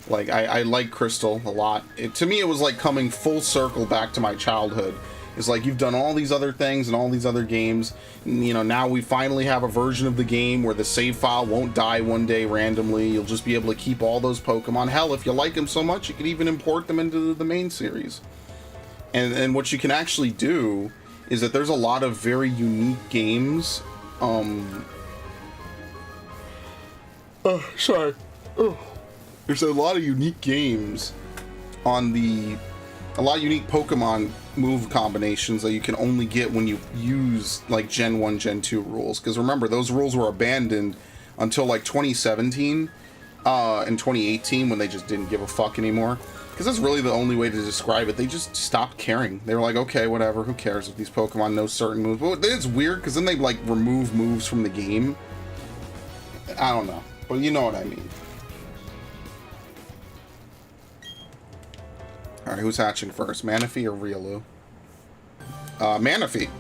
Like, I like Crystal a lot. To me, it was like coming full circle back to my childhood. It's like, you've done all these other things and all these other games. And, you know, now we finally have a version of the game where the save file won't die one day randomly. You'll just be able to keep all those Pokemon. Hell, if you like them so much, you can even import them into the main series. And what you can actually do is that there's a lot of very unique games. Sorry. Oh. There's a lot of unique games on a lot of unique Pokemon move combinations that you can only get when you use like Gen 1, Gen 2 rules. Because remember, those rules were abandoned until like 2017 and 2018 when they just didn't give a fuck anymore. Because that's really the only way to describe it. They just stopped caring. They were like, okay, whatever, who cares if these Pokemon know certain moves. Well, it's weird because then they like remove moves from the game. I don't know, but you know what I mean. Alright, who's hatching first? Manaphy or Riolu? Manaphy.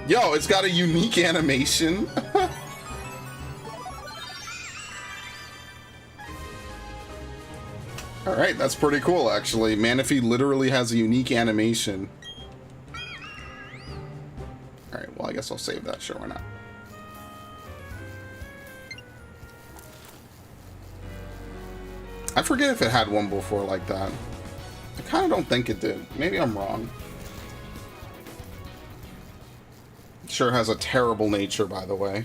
Yo, it's got a unique animation. Alright, that's pretty cool, actually. Manaphy literally has a unique animation. Alright, well, I guess I'll save that. Sure, why not? I forget if it had one before like that. I kind of don't think it did. Maybe I'm wrong. It sure has a terrible nature, by the way.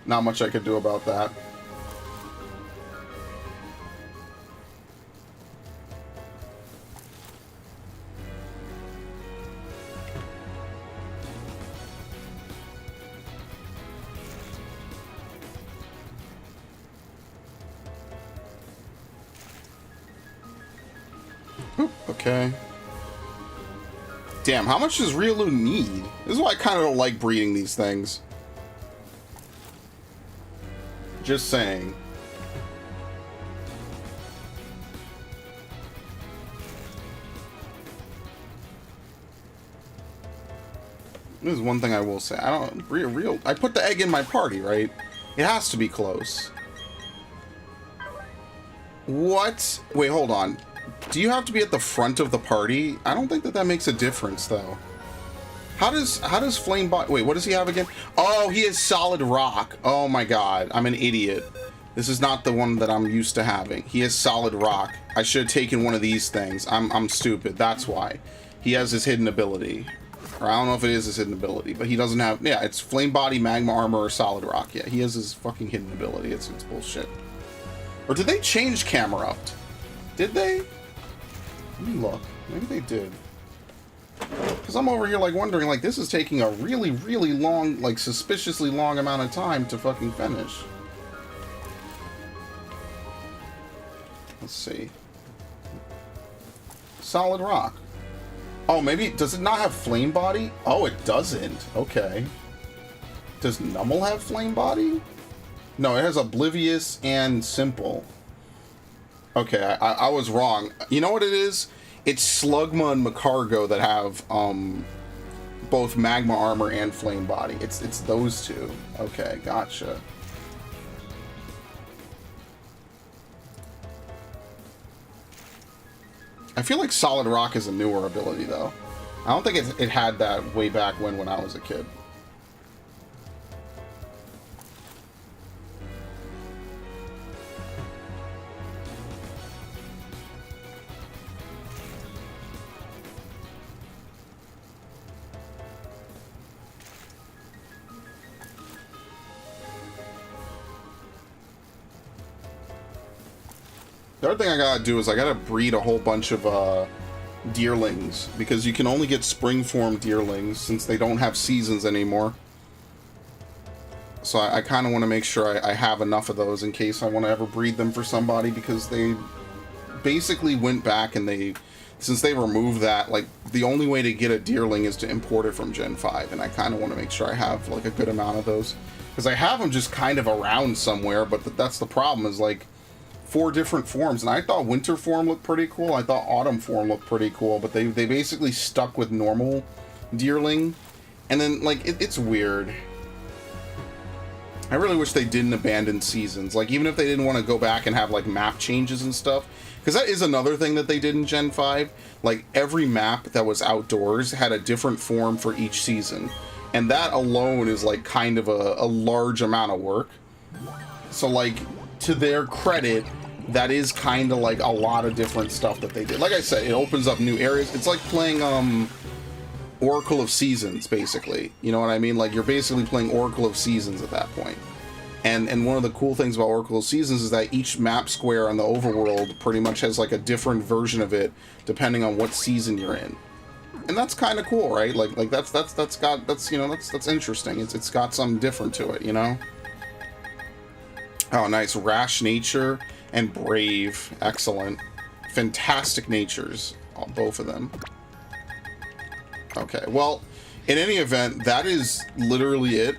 Not much I could do about that. Okay. Damn, how much does Riolu need? This is why I kind of don't like breeding these things. Just saying. This is one thing I will say. I don't... I put the egg in my party, right? It has to be close. What? Wait, hold on. Do you have to be at the front of the party? I don't think that makes a difference, though. How does Flame Bot... Wait, what does he have again? Oh, he has Solid Rock. Oh my god, I'm an idiot. This is not the one that I'm used to having. He has Solid Rock. I should have taken one of these things. I'm stupid. That's why. He has his hidden ability. Or I don't know if it is his hidden ability, but he doesn't have... Yeah, it's Flame Body, Magma Armor, or Solid Rock. Yeah, he has his fucking hidden ability. It's bullshit. Or did they change Camerupt? Did they? Let me look. Maybe they did. Because I'm over here, like, wondering, like, this is taking a really, really long, like, suspiciously long amount of time to fucking finish. Let's see. Solid Rock. Oh, maybe... Does it not have Flame Body? Oh, it doesn't. Okay. Does Numel have Flame Body? No, it has Oblivious and Simple. Okay, I was wrong. You know what it is? It's Slugma and Macargo that have both Magma Armor and Flame Body. It's those two. Okay, gotcha. I feel like Solid Rock is a newer ability, though. I don't think it had that way back when I was a kid. The other thing I gotta do is I gotta breed a whole bunch of deerlings, because you can only get spring form deerlings since they don't have seasons anymore. So I kind of want to make sure I have enough of those in case I want to ever breed them for somebody, because they basically went back and since they removed that, like, the only way to get a deerling is to import it from Gen 5, and I kind of want to make sure I have, like, a good amount of those. Because I have them just kind of around somewhere, but that's the problem, is, like, 4 different forms, and I thought winter form looked pretty cool, I thought autumn form looked pretty cool, but they basically stuck with normal deerling, and then, like, it's weird. I really wish they didn't abandon seasons, like, even if they didn't want to go back and have, like, map changes and stuff, because that is another thing that they did in Gen 5, like, every map that was outdoors had a different form for each season, and that alone is, like, kind of a large amount of work. So, like, to their credit, that is kind of like a lot of different stuff that they did. Like I said, it opens up new areas. It's like playing Oracle of Seasons, basically. You know what I mean? Like, you're basically playing Oracle of Seasons at that point. And one of the cool things about Oracle of Seasons is that each map square on the overworld pretty much has like a different version of it depending on what season you're in. And that's kind of cool, right? Like that's interesting. It's got something different to it, you know? Oh, nice. Rash Nature and Brave. Excellent. Fantastic natures. Both of them. Okay, well, in any event, that is literally it.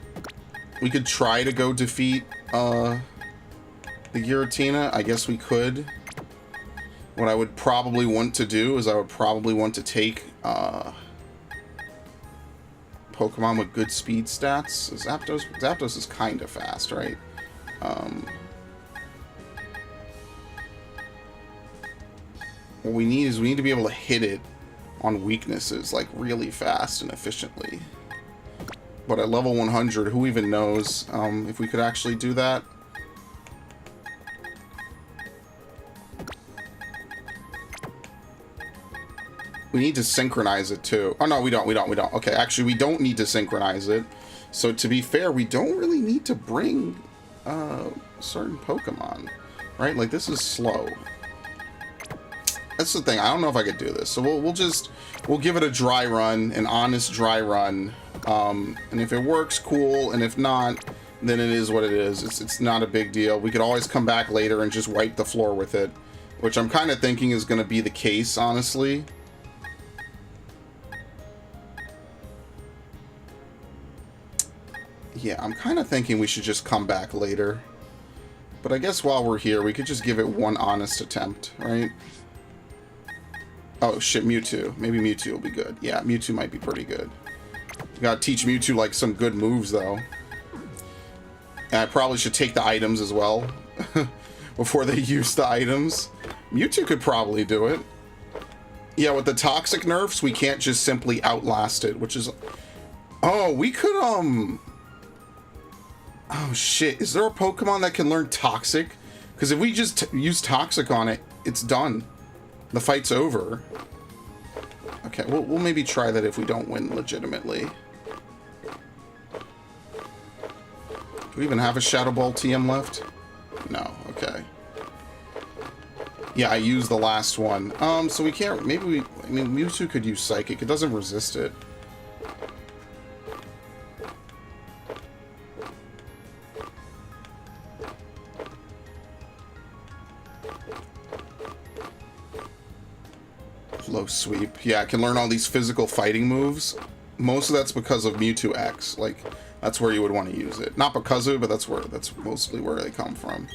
We could try to go defeat the Giratina. I guess we could. What I would probably want to do is I would probably want to take Pokemon with good speed stats. Zapdos is kind of fast, right? What we need to be able to hit it on weaknesses, like, really fast and efficiently. But at level 100, who even knows if we could actually do that? We need to synchronize it too. Oh no, we don't. Okay, actually we don't need to synchronize it. So to be fair, we don't really need to bring certain Pokemon, right? Like, this is slow. That's the thing. I don't know if I could do this. So we'll give it a dry run, an honest dry run. And if it works, cool. And if not, then it is what it is. It's not a big deal. We could always come back later and just wipe the floor with it, which I'm kind of thinking is going to be the case, honestly. Yeah, I'm kind of thinking we should just come back later. But I guess while we're here, we could just give it one honest attempt, right? Oh, shit, Mewtwo. Maybe Mewtwo will be good. Yeah, Mewtwo might be pretty good. You gotta teach Mewtwo, like, some good moves, though. And I probably should take the items as well. Before they use the items. Mewtwo could probably do it. Yeah, with the toxic nerfs, we can't just simply outlast it, which is... Oh, we could, Oh, shit. Is there a Pokemon that can learn Toxic? Because if we just use Toxic on it, it's done. The fight's over. Okay, we'll maybe try that if we don't win legitimately. Do we even have a Shadow Ball TM left? No, okay. Yeah, I used the last one. So we can't... Maybe we... I mean, Mewtwo could use Psychic. It doesn't resist it. Low sweep. Yeah, I can learn all these physical fighting moves. Most of that's because of Mewtwo X. Like, that's where you would want to use it. Not because of it, but that's mostly where they come from.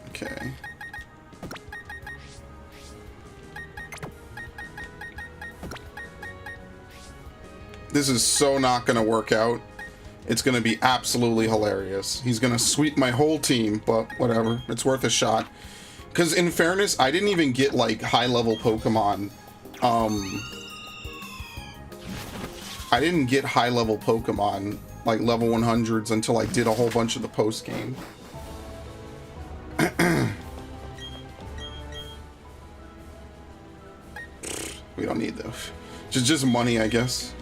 Okay. This is so not going to work out. It's going to be absolutely hilarious. He's going to sweep my whole team, but whatever. It's worth a shot. Because in fairness, I didn't even get, like, high-level Pokemon. I didn't get high-level Pokemon, like, level 100s until I did a whole bunch of the post-game. We don't need those. Just money, I guess.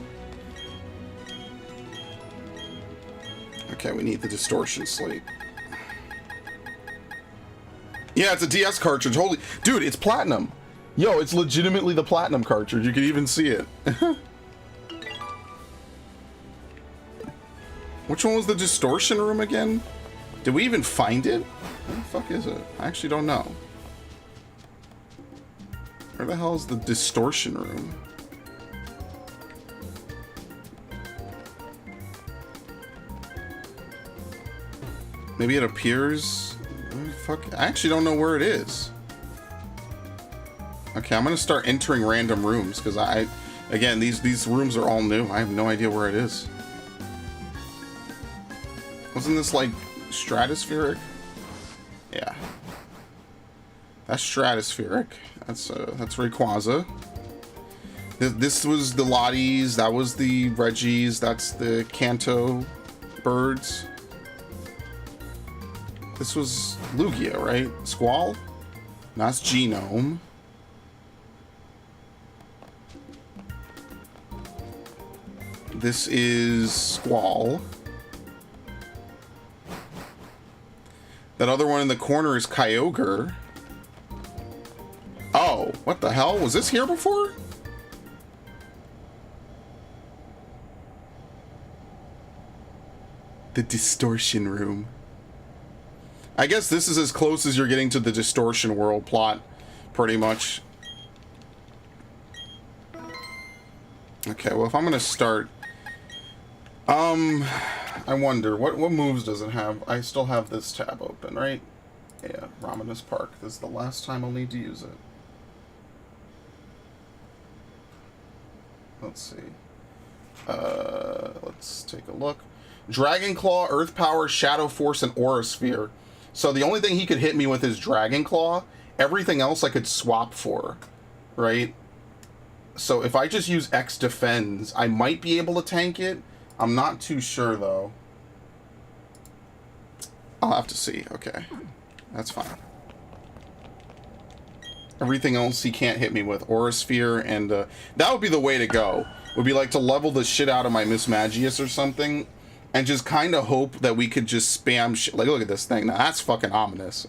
Okay, we need the Distortion Slate. Yeah, it's a DS cartridge. Holy... Dude, it's platinum. Yo, it's legitimately the platinum cartridge. You can even see it. Which one was the Distortion Room again? Did we even find it? Where the fuck is it? I actually don't know. Where the hell is the Distortion Room? Maybe it appears... Fuck, I actually don't know where it is. Okay, I'm gonna start entering random rooms because again, these rooms are all new. I have no idea where it is. Wasn't this like stratospheric? Yeah, that's stratospheric. That's Rayquaza. This was the Lotties. That was the Reggies. That's the Kanto birds. This was Lugia, right? Squall? No, that's Genome. This is Squall. That other one in the corner is Kyogre. Oh, what the hell? Was this here before? The Distortion Room. I guess this is as close as you're getting to the Distortion World plot, pretty much. Okay, well, if I'm gonna start... I wonder, what moves does it have? I still have this tab open, right? Yeah, Ramadas Park. This is the last time I'll need to use it. Let's see. Let's take a look. Dragon Claw, Earth Power, Shadow Force, and Aura Sphere. So the only thing he could hit me with is Dragon Claw. Everything else I could swap for, right? So if I just use X Defends, I might be able to tank it. I'm not too sure, though. I'll have to see. Okay. That's fine. Everything else he can't hit me with. Aura Sphere, and that would be the way to go. Would be like to level the shit out of my Mismagius or something, and just kind of hope that we could just spam shit. Like, look at this thing. Now, that's fucking ominous.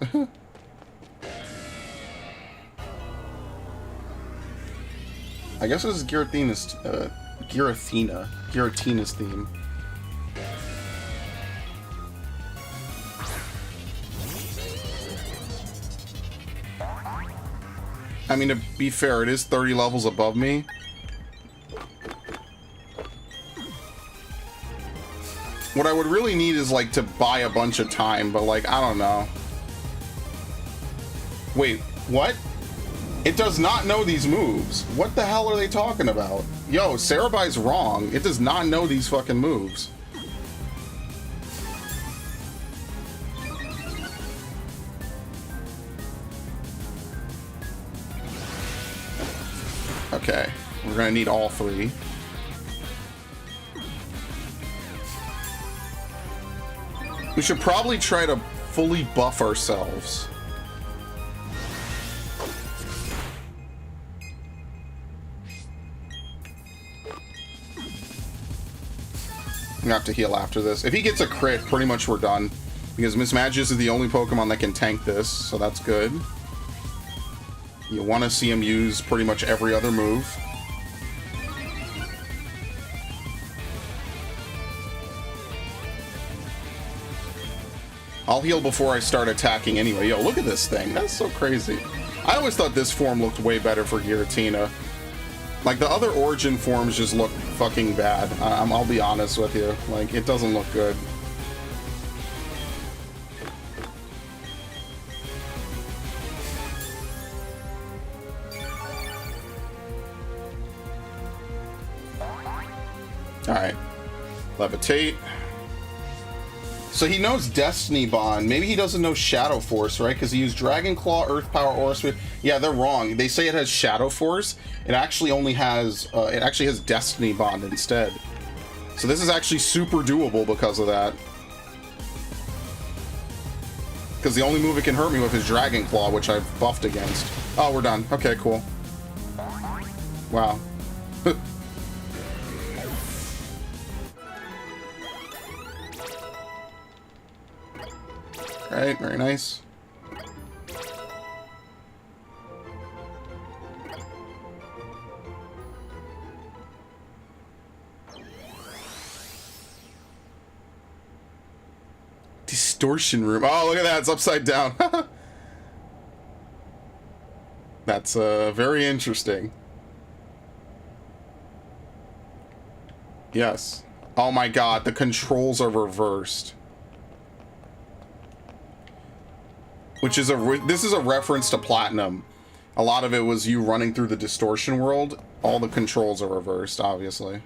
I guess this is Girathena's theme. I mean, to be fair, it is 30 levels above me. What I would really need is, like, to buy a bunch of time, but, like, I don't know. Wait, what? It does not know these moves. What the hell are they talking about? Yo, Cerebi's wrong. It does not know these fucking moves. Okay, we're gonna need all three. We should probably try to fully buff ourselves. I'm gonna have to heal after this. If he gets a crit, pretty much we're done. Because Mismagius is the only Pokemon that can tank this, so that's good. You want to see him use pretty much every other move. I'll heal before I start attacking anyway. Yo, look at this thing. That's so crazy. I always thought this form looked way better for Giratina. Like, the other origin forms just look fucking bad. I'll be honest with you. Like, it doesn't look good. Alright. Levitate. So he knows Destiny Bond. Maybe he doesn't know Shadow Force, right? Because he used Dragon Claw, Earth Power, Aura Sphere. Yeah, they're wrong. They say it has Shadow Force. It actually only has, it actually has Destiny Bond instead. So this is actually super doable because of that. Because the only move it can hurt me with is Dragon Claw, which I've buffed against. Oh, we're done. Okay, cool. Wow. Right, very nice. Distortion Room. Oh, look at that. It's upside down. That's very interesting. Yes. Oh my god, the controls are reversed. Which is this is a reference to Platinum. A lot of it was you running through the Distortion world. All the controls are reversed, obviously.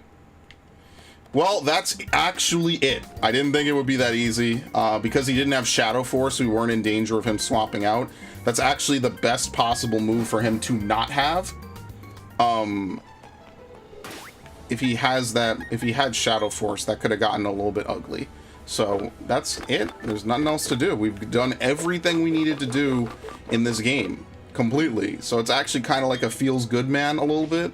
Well, that's actually it. I didn't think it would be that easy. Because he didn't have Shadow Force, we weren't in danger of him swapping out. That's actually the best possible move for him to not have. If he had Shadow Force, that could have gotten a little bit ugly. So that's it. There's nothing else to do. We've done everything we needed to do in this game completely. So it's actually kind of like a feels good man a little bit.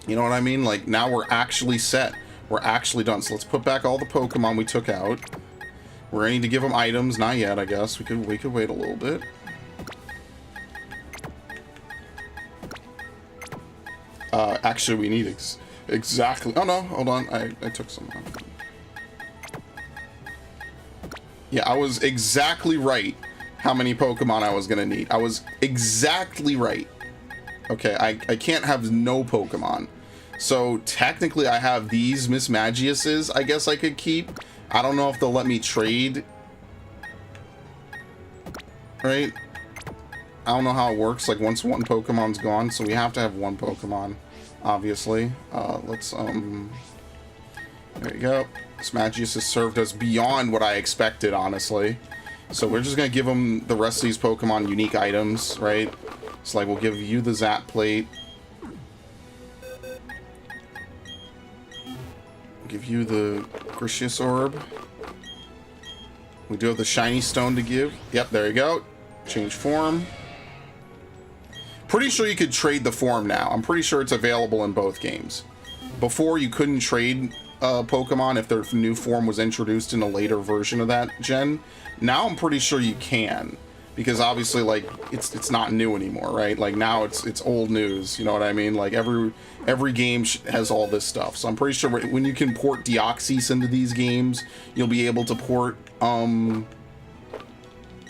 You know what I mean? Like now we're actually set. We're actually done. So let's put back all the Pokemon we took out. We're ready to give them items. Not yet, I guess. We could wait a little bit. Actually, we need exactly. Oh no, hold on. I took some. Yeah, I was exactly right how many Pokemon I was gonna need. I was exactly right. Okay, I can't have no Pokemon. So technically I have these Miss Magiuses I guess I could keep. I don't know if they'll let me trade. Right? I don't know how it works, like once one Pokemon's gone, so we have to have one Pokemon, obviously. Let's, there you go. This Magius has served us beyond what I expected, honestly. So we're just gonna give them the rest of these Pokemon unique items, right? So like we'll give you the Zap Plate. Give you the Gracious Orb. We do have the Shiny Stone to give. Yep, there you go. Change form. Pretty sure you could trade the form now. I'm pretty sure it's available in both games. Before, you couldn't trade Pokemon if their new form was introduced in a later version of that gen. Now I'm pretty sure you can, because obviously, like, it's not new anymore, right? Like now it's old news. You know what I mean? Like every game has all this stuff. So I'm pretty sure when you can port Deoxys into these games, you'll be able to port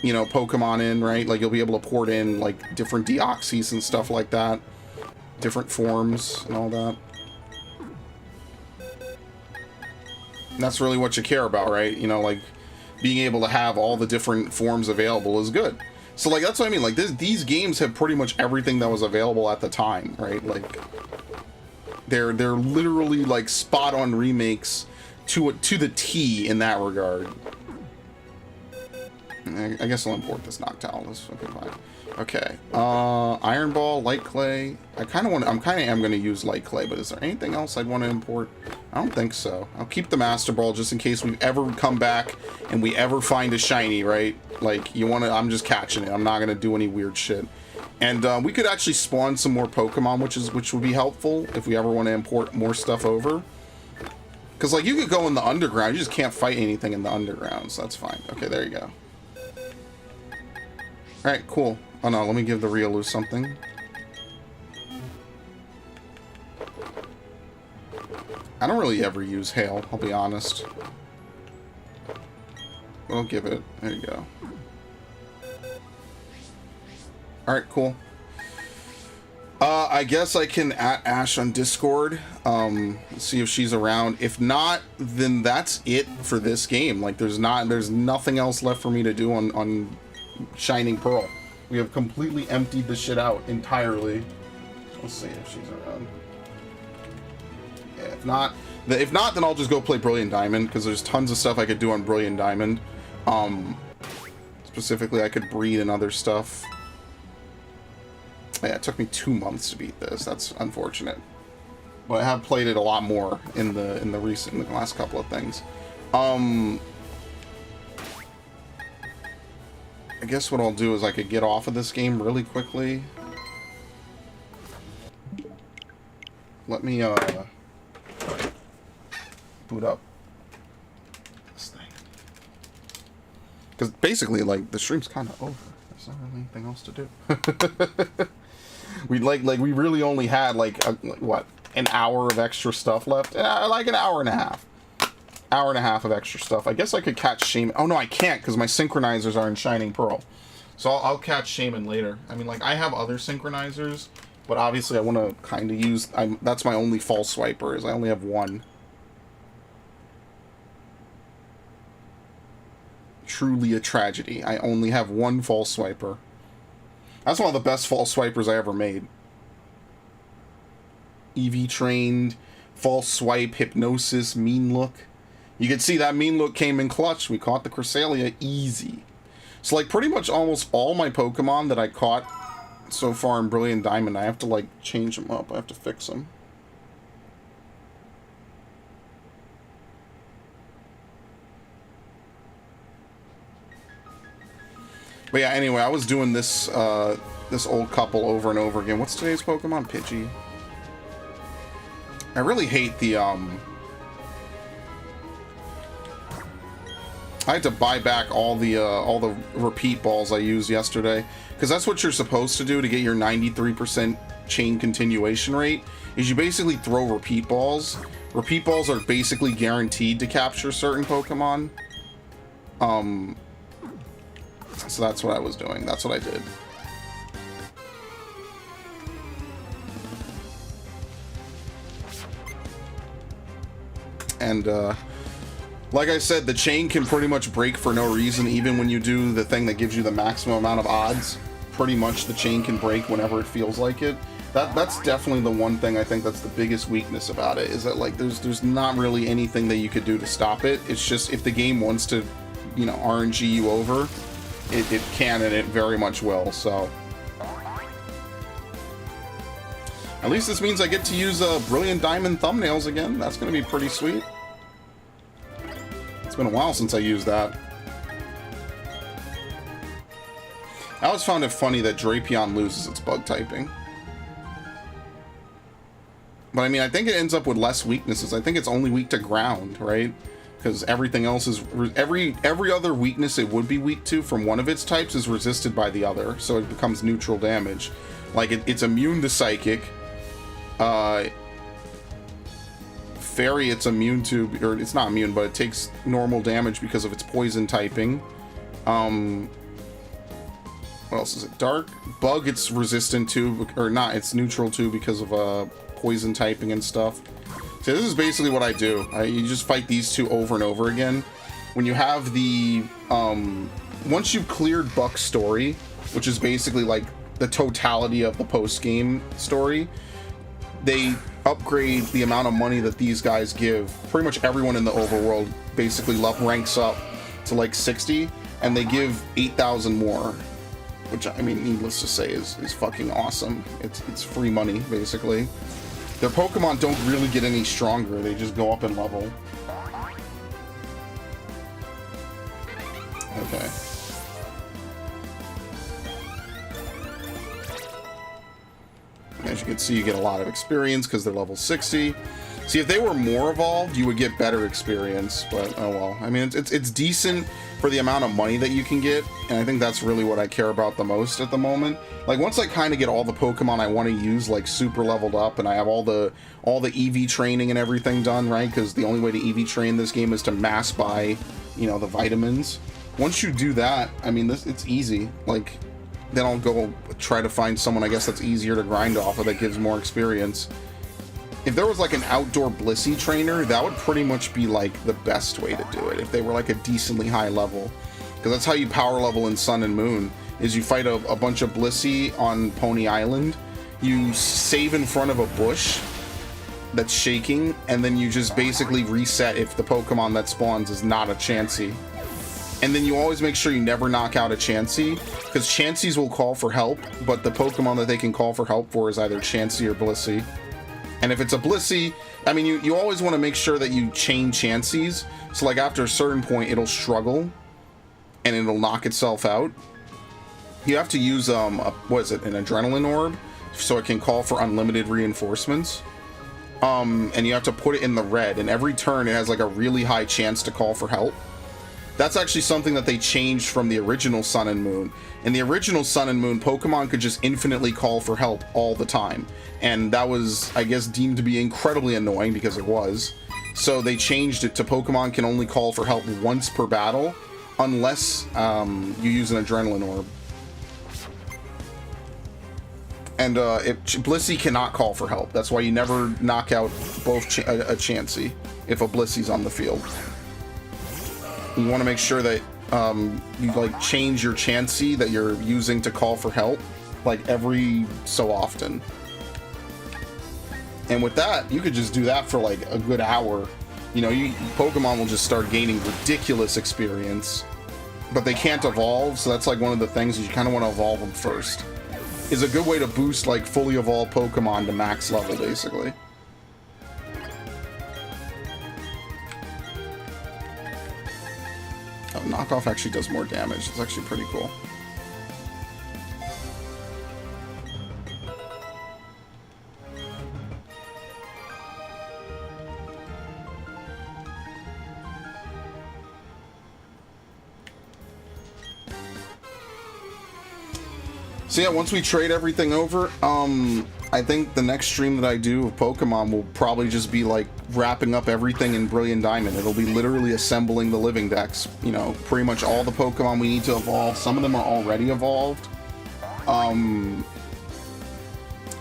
you know, Pokemon in, right? Like you'll be able to port in like different Deoxys and stuff like that, different forms and all that. And that's really what you care about, right? You know, like being able to have all the different forms available is good. So like that's what I mean. Like these games have pretty much everything that was available at the time, right? Like they're literally like spot on remakes to the T in that regard. I guess I'll import this Noctowl. This okay, fine. Okay. Iron Ball, Light Clay. I'm kind of am going to use Light Clay, but is there anything else I'd want to import? I don't think so. I'll keep the Master Ball just in case we ever come back and we ever find a shiny, right? Like you want to, I'm just catching it. I'm not going to do any weird shit. And we could actually spawn some more Pokemon, which would be helpful if we ever want to import more stuff over. Because like you could go in the underground, you just can't fight anything in the underground, so that's fine. Okay, there you go. Alright, cool. Oh no, let me give the Riolu something. I don't really ever use Hail, I'll be honest. I'll give it. There you go. Alright, cool. I guess I can at Ash on Discord, see if she's around. If not, then that's it for this game. Like, there's nothing else left for me to do on Shining Pearl. We have completely emptied the shit out entirely. Let's see if she's around. Yeah, if not, then I'll just go play Brilliant Diamond, because there's tons of stuff I could do on Brilliant Diamond. Specifically, I could breed and other stuff. Yeah, it took me 2 months to beat this. That's unfortunate. But I have played it a lot more in the last couple of things. I guess what I'll do is I could get off of this game really quickly. Let me boot up this thing. Because basically, like, the stream's kind of over. There's not really anything else to do. we really only had like what, an hour of extra stuff left. Like an hour and a half. hour and a half of extra stuff. I guess I could catch Shaman. Oh, no, I can't because my synchronizers are in Shining Pearl. So I'll catch Shaman later. I mean, like, I have other synchronizers, but obviously I want to kind of use... that's my only false swiper, is I only have one. Truly a tragedy. I only have one false swiper. That's one of the best false swipers I ever made. EV trained, false swipe, hypnosis, mean look. You can see that mean look came in clutch. We caught the Cresselia easy. So like pretty much almost all my Pokemon that I caught so far in Brilliant Diamond, I have to like change them up. I have to fix them. But yeah, anyway, I was doing this this old couple over and over again. What's today's Pokemon? Pidgey. I really hate the I had to buy back all the repeat balls I used yesterday, because that's what you're supposed to do to get your 93% chain continuation rate, is you basically throw repeat balls. Repeat balls are basically guaranteed to capture certain Pokemon. So that's what I was doing. That's what I did. And like I said, the chain can pretty much break for no reason, even when you do the thing that gives you the maximum amount of odds. Pretty much the chain can break whenever it feels like it. That's definitely the one thing I think that's the biggest weakness about it, is that like there's not really anything that you could do to stop it. It's just if the game wants to, you know, RNG you over, it can, and it very much will. So at least this means I get to use Brilliant Diamond thumbnails again. That's going to be pretty sweet. It's been a while since I used that. I always found it funny that Drapion loses its bug typing. But I mean, I think it ends up with less weaknesses. I think it's only weak to ground, right? Because everything else is... Every other weakness it would be weak to from one of its types is resisted by the other. So it becomes neutral damage. Like, it's immune to Psychic. Fairy, it's immune to... Or it's not immune, but it takes normal damage because of its poison typing. What else is it? Dark. Bug, it's resistant to... Or not, it's neutral to because of poison typing and stuff. So this is basically what I do. You just fight these two over and over again. When you have the... once you've cleared Buck's story, which is basically like the totality of the post-game story, they upgrade the amount of money that these guys give. Pretty much everyone in the overworld basically ranks up to like 60, and they give 8,000 more. Which, I mean, needless to say, is fucking awesome. It's free money, basically. Their Pokemon don't really get any stronger, they just go up in level. Okay. As you can see, you get a lot of experience because they're level 60. See, if they were more evolved, you would get better experience, but oh well. I mean, it's decent for the amount of money that you can get, and I think that's really what I care about the most at the moment. Like, once I kind of get all the Pokemon I want to use, like, super leveled up, and I have all the EV training and everything done, right? Because the only way to EV train this game is to mass buy, you know, the vitamins. Once you do that, I mean, it's easy. Like, then I'll go try to find someone, I guess, that's easier to grind off of that gives more experience. If there was like an outdoor Blissey trainer, that would pretty much be like the best way to do it, if they were like a decently high level. Because that's how you power level in Sun and Moon, is you fight a bunch of Blissey on Pony Island, you save in front of a bush that's shaking, and then you just basically reset if the Pokemon that spawns is not a Chansey. And then you always make sure you never knock out a Chansey, because Chanseys will call for help, but the Pokemon that they can call for help for is either Chansey or Blissey. And if it's a Blissey, I mean, you always want to make sure that you chain Chanseys, so like after a certain point it'll struggle, and it'll knock itself out. You have to use, what is it, an Adrenaline Orb, so it can call for unlimited reinforcements. And you have to put it in the red, and every turn it has like a really high chance to call for help. That's actually something that they changed from the original Sun and Moon. In the original Sun and Moon, Pokemon could just infinitely call for help all the time. And that was, I guess, deemed to be incredibly annoying, because it was. So they changed it to Pokemon can only call for help once per battle, unless you use an Adrenaline Orb. And Blissey cannot call for help. That's why you never knock out both a Chansey if a Blissey's on the field. You want to make sure that you like change your Chansey that you're using to call for help like every so often. And with that, you could just do that for like a good hour. You know, Pokemon will just start gaining ridiculous experience, but they can't evolve. So that's like one of the things is you kind of want to evolve them first. Is a good way to boost like fully evolved Pokemon to max level, basically. Oh, knockoff actually does more damage. It's actually pretty cool. So yeah, once we trade everything over, I think the next stream that I do of Pokemon will probably just be like wrapping up everything in Brilliant Diamond. It'll be literally assembling the living decks. You know, pretty much all the Pokemon we need to evolve. Some of them are already evolved.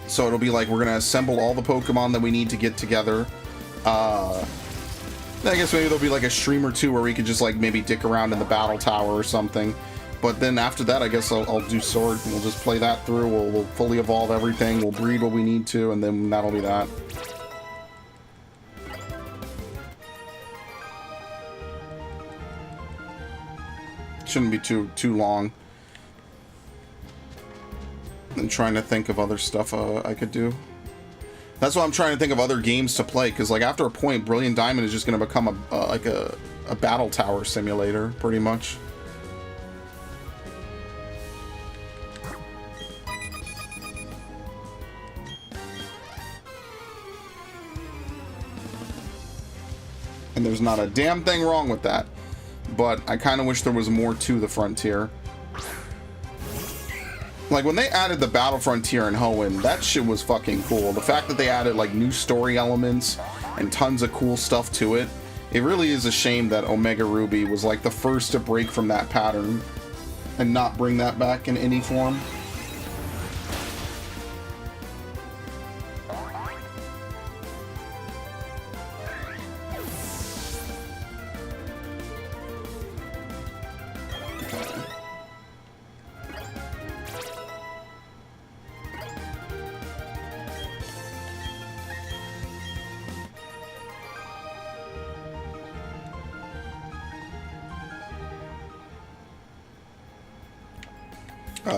So it'll be like we're gonna assemble all the Pokemon that we need to get together. I guess maybe there'll be like a stream or two where we could just like maybe dick around in the battle tower or something. But then after that, I guess I'll do Sword, and we'll just play that through. We'll fully evolve everything. We'll breed what we need to, and then that'll be that. Shouldn't be too long. I'm trying to think of other stuff I could do. That's why I'm trying to think of other games to play, because like after a point, Brilliant Diamond is just going to become a battle tower simulator, pretty much. And there's not a damn thing wrong with that. But I kind of wish there was more to the Frontier. Like, when they added the Battle Frontier in Hoenn, that shit was fucking cool. The fact that they added, like, new story elements and tons of cool stuff to it, it really is a shame that Omega Ruby was, like, the first to break from that pattern and not bring that back in any form.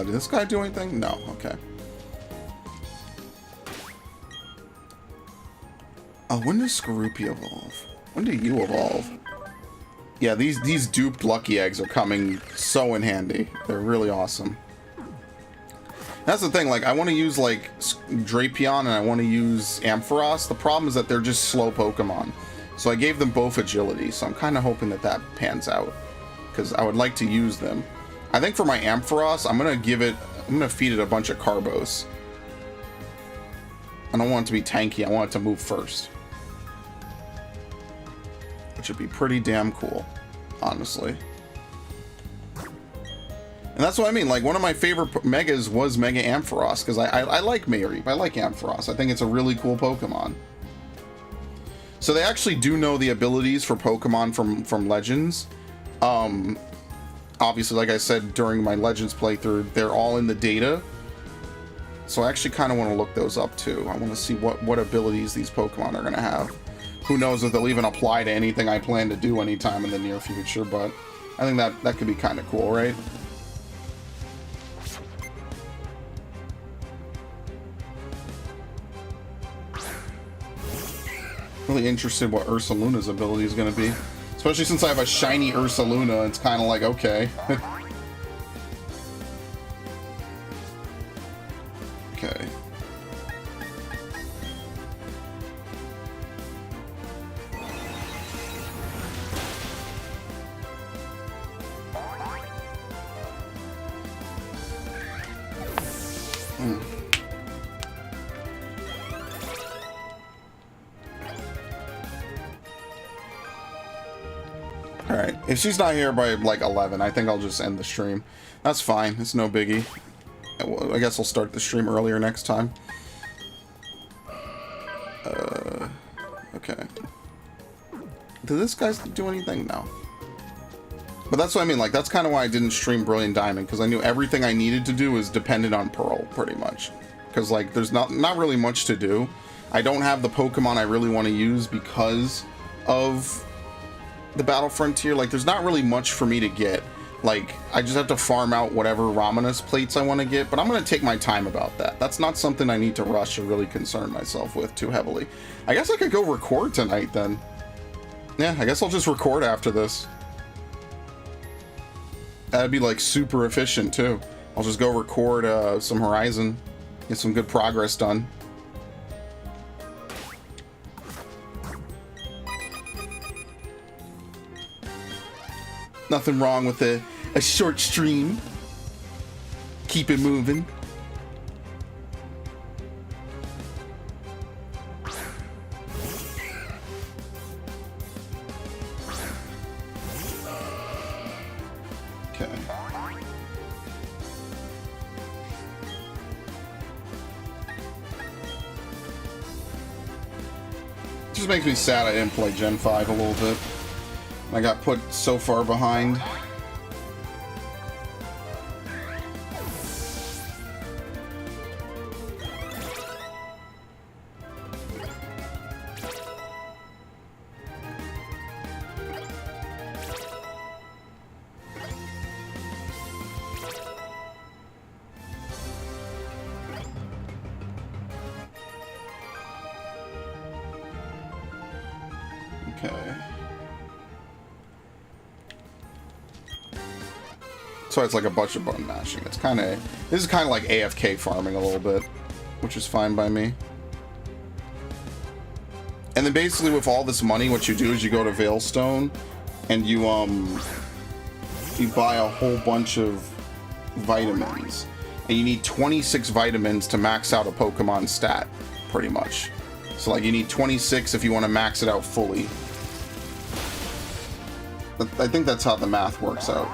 Did this guy do anything? No. Okay. Oh, when does Skorupi evolve? When do you evolve? Yeah, these duped Lucky Eggs are coming so in handy. They're really awesome. That's the thing, like, I want to use, like, Drapion and I want to use Ampharos. The problem is that they're just slow Pokemon. So I gave them both agility, so I'm kind of hoping that that pans out. Because I would like to use them. I think for my Ampharos, I'm going to feed it a bunch of Carbos. I don't want it to be tanky, I want it to move first. Which would be pretty damn cool, honestly. And that's what I mean, like, one of my favorite Megas was Mega Ampharos, because I like Mareep, I like Ampharos. I think it's a really cool Pokemon. So they actually do know the abilities for Pokemon from Legends. Obviously, like I said during my Legends playthrough, they're all in the data. So I actually kind of want to look those up too. I want to see what abilities these Pokemon are going to have. Who knows if they'll even apply to anything I plan to do anytime in the near future, but I think that could be kind of cool, right? Really interested what Ursaluna's ability is going to be. Especially since I have a shiny Ursaluna, it's kind of like, okay. Okay. If she's not here by like 11, I think I'll just end the stream. That's fine. It's no biggie. I guess I'll start the stream earlier next time. Okay. Did this guy do anything? No. But that's what I mean. Like, that's kind of why I didn't stream Brilliant Diamond, because I knew everything I needed to do was dependent on Pearl, pretty much. Because, like, there's not really much to do. I don't have the Pokemon I really want to use because of the Battle Frontier. Like, there's not really much for me to get. Like, I just have to farm out whatever Raminus plates I want to get, but I'm going to take my time about that. That's not something I need to rush or really concern myself with too heavily. I guess I could go record tonight then. Yeah, I guess I'll just record after this. That'd be like super efficient too. I'll just go record some Horizon, get some good progress done. Nothing wrong with a short stream. Keep it moving. Okay. Just makes me sad I didn't play Gen 5 a little bit. I got put so far behind. So it's like a bunch of button mashing. It's kind of, this is kind of like AFK farming a little bit, which is fine by me. And then basically with all this money, what you do is you go to Veilstone and you buy a whole bunch of vitamins, and you need 26 vitamins to max out a Pokemon stat, pretty much. So like you need 26 if you want to max it out fully. I think that's how the math works out.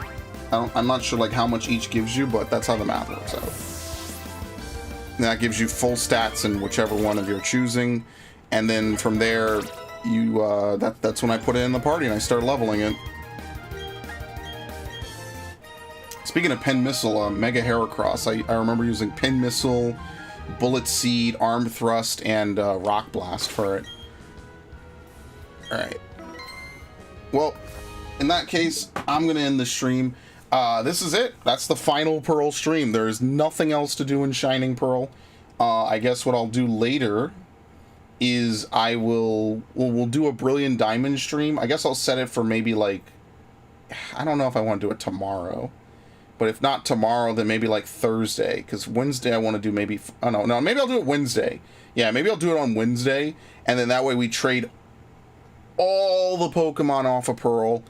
I'm not sure like how much each gives you, but that's how the math works out. And that gives you full stats in whichever one of your choosing, and then from there, you that's when I put it in the party and I start leveling it. Speaking of Pen Missile, Mega Heracross, I remember using Pen Missile, Bullet Seed, Arm Thrust, and Rock Blast for it. All right. Well, in that case, I'm gonna end the stream. This is it. That's the final Pearl stream. There is nothing else to do in Shining Pearl. I guess what I'll do later is we'll do a Brilliant Diamond stream. I guess I'll set it for maybe like, I don't know if I want to do it tomorrow, but if not tomorrow, then maybe like Thursday, because Wednesday I want to do maybe, oh no, maybe I'll do it Wednesday. Yeah, maybe I'll do it on Wednesday, and then that way we trade all the Pokemon off of Pearl.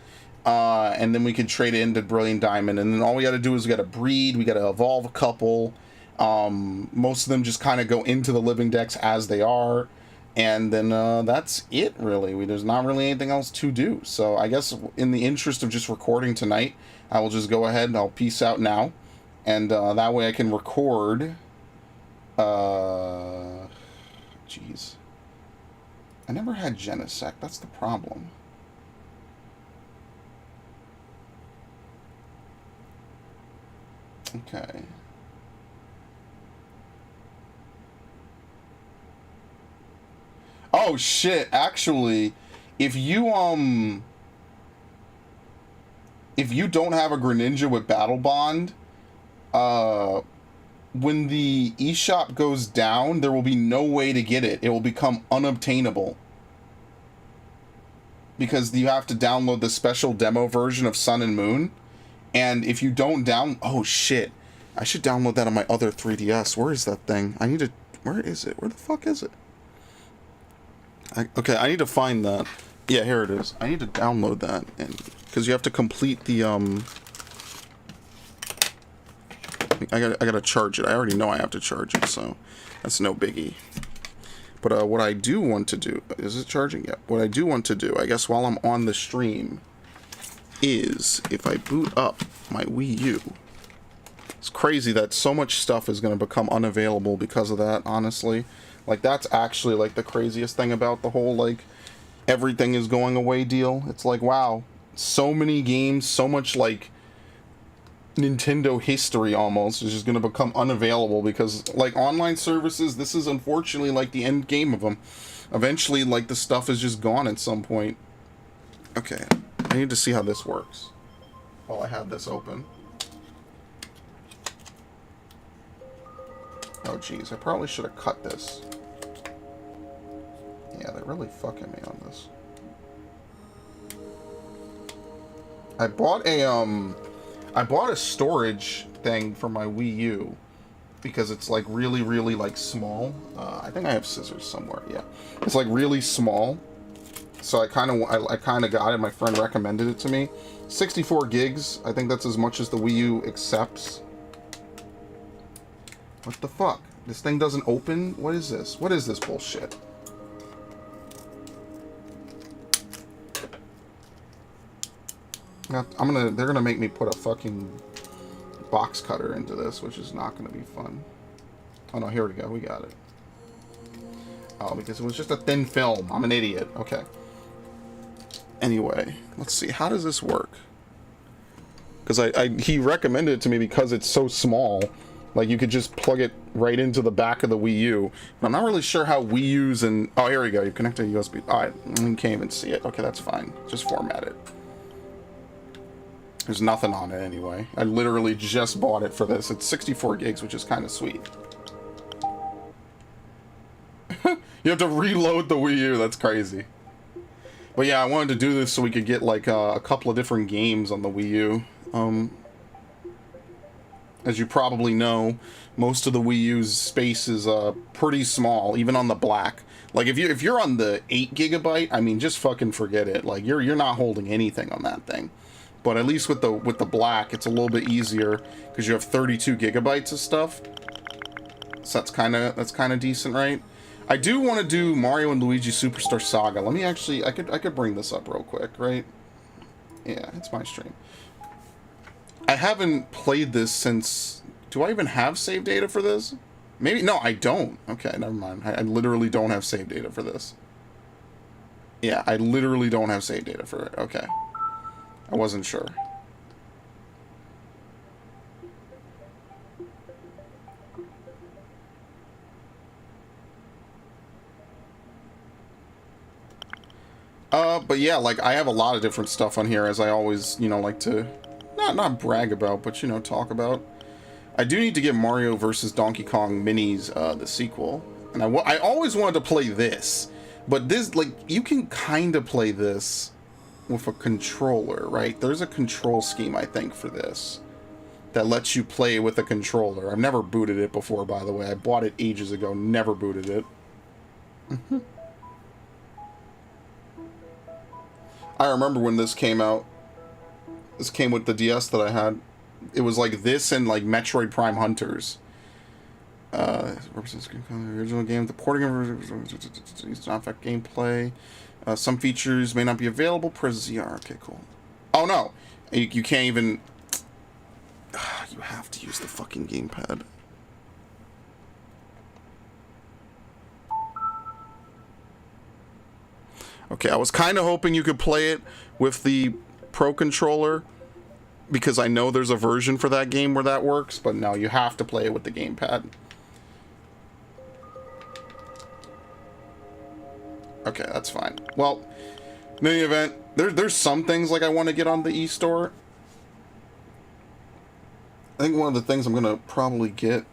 And then we can trade it into Brilliant Diamond, and then all we got to do is we got to breed, we got to evolve a couple. Most of them just kind of go into the living decks as they are, and then that's it really. There's not really anything else to do. So I guess in the interest of just recording tonight, I will just go ahead and I'll peace out now, and that way I can record. Jeez, I never had Genesect. That's the problem. Okay. Oh shit, actually, if you don't have a Greninja with Battle Bond, when the eShop goes down, there will be no way to get it. It will become unobtainable. Because you have to download the special demo version of Sun and Moon. And if you don't oh shit, I should download that on my other 3DS. Where is that thing? Where is it? Where the fuck is it? Okay, I need to find that. Yeah, here it is. I need to download that, and because you have to complete the I gotta charge it. I already know I have to charge it, so that's no biggie. But what I do want to do, is it charging yet? What I do want to do, I guess while I'm on the stream, is if I boot up my Wii U. It's crazy that so much stuff is going to become unavailable because of that, honestly. Like, that's actually, like, the craziest thing about the whole, like, everything is going away deal. It's like, wow, so many games, so much, like, Nintendo history almost is just going to become unavailable because, like, online services, this is unfortunately, like, the end game of them. Eventually, like, the stuff is just gone at some point. Okay, I need to see how this works while I have this open. Oh, geez, I probably should have cut this. Yeah, they're really fucking me on this. I bought a storage thing for my Wii U because it's like really, really like small. I think I have scissors somewhere. Yeah, it's like really small. So I kind of got it. My friend recommended it to me. 64 gigs. I think that's as much as the Wii U accepts. What the fuck? This thing doesn't open? What is this? What is this bullshit? Now, they're gonna make me put a fucking box cutter into this, which is not gonna be fun. Oh no, here we go. We got it. Oh, because it was just a thin film. I'm an idiot. Okay. Anyway, let's see. How does this work? Because he recommended it to me because it's so small. Like, you could just plug it right into the back of the Wii U. But I'm not really sure how Wii U's and... Oh, here we go. You connect a USB. Alright, you can't even see it. Okay, that's fine. Just format it. There's nothing on it anyway. I literally just bought it for this. It's 64 gigs, which is kind of sweet. You have to reload the Wii U. That's crazy. But yeah, I wanted to do this so we could get like a couple of different games on the Wii U. As you probably know, most of the Wii U's space is pretty small, even on the black. Like if you're on the 8 gigabyte, I mean, just fucking forget it. Like you're not holding anything on that thing. But at least with the black, it's a little bit easier because you have 32 gigabytes of stuff. So that's kind of decent, right? I do want to do Mario and Luigi Superstar Saga. Let me actually, I could bring this up real quick, right? Yeah, it's my stream. I haven't played this since... Do I even have save data for this? Maybe... No, I don't. Okay, never mind. I literally don't have save data for this. Yeah, I literally don't have save data for it. Okay. I wasn't sure. But yeah, like, I have a lot of different stuff on here, as I always, you know, like to... Not brag about, but, you know, talk about. I do need to get Mario vs. Donkey Kong Minis, the sequel. And I always wanted to play this. But this, like, you can kind of play this with a controller, right? There's a control scheme, I think, for this. That lets you play with a controller. I've never booted it before, by the way. I bought it ages ago, never booted it. I remember when this came out. This came with the DS that I had. It was like this and like Metroid Prime Hunters. Represents the original game. The porting of it's not affect gameplay. Some features may not be available. Press ZR. Okay, cool. Oh no, you can't even. You have to use the fucking gamepad. Okay, I was kind of hoping you could play it with the Pro Controller, because I know there's a version for that game where that works, but no, you have to play it with the gamepad. Okay, that's fine. Well, in any event, there's some things like I want to get on the eStore. I think one of the things I'm gonna probably get,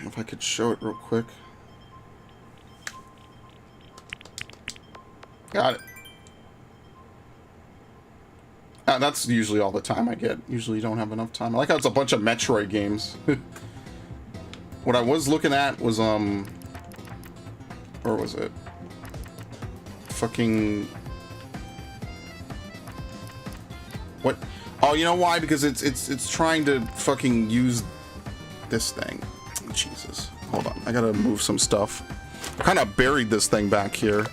if I could show it real quick. Got it. That's usually all the time I get. Usually you don't have enough time. I like how it's a bunch of Metroid games. What I was looking at was, where was it? Fucking... What? Oh, you know why? Because it's trying to fucking use this thing. Jesus. Hold on. I gotta move some stuff. I kind of buried this thing back here.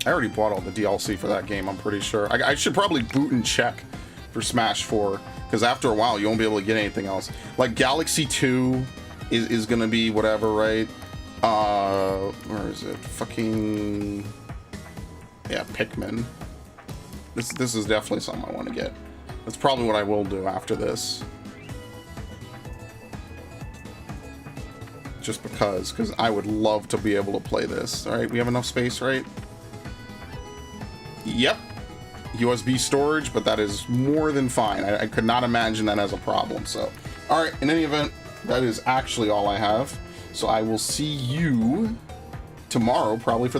I already bought all the DLC for that game, I'm pretty sure. I should probably boot and check for Smash 4, because after a while you won't be able to get anything else. Like Galaxy 2 is gonna be whatever, right? Where is it? Fucking... yeah, Pikmin. This is definitely something I want to get. That's probably what I will do after this. Just because I would love to be able to play this. All right, we have enough space, right? Yep. USB storage, but that is more than fine. I could not imagine that as a problem. So, all right, in any event, that is actually all I have. So I will see you tomorrow, probably for the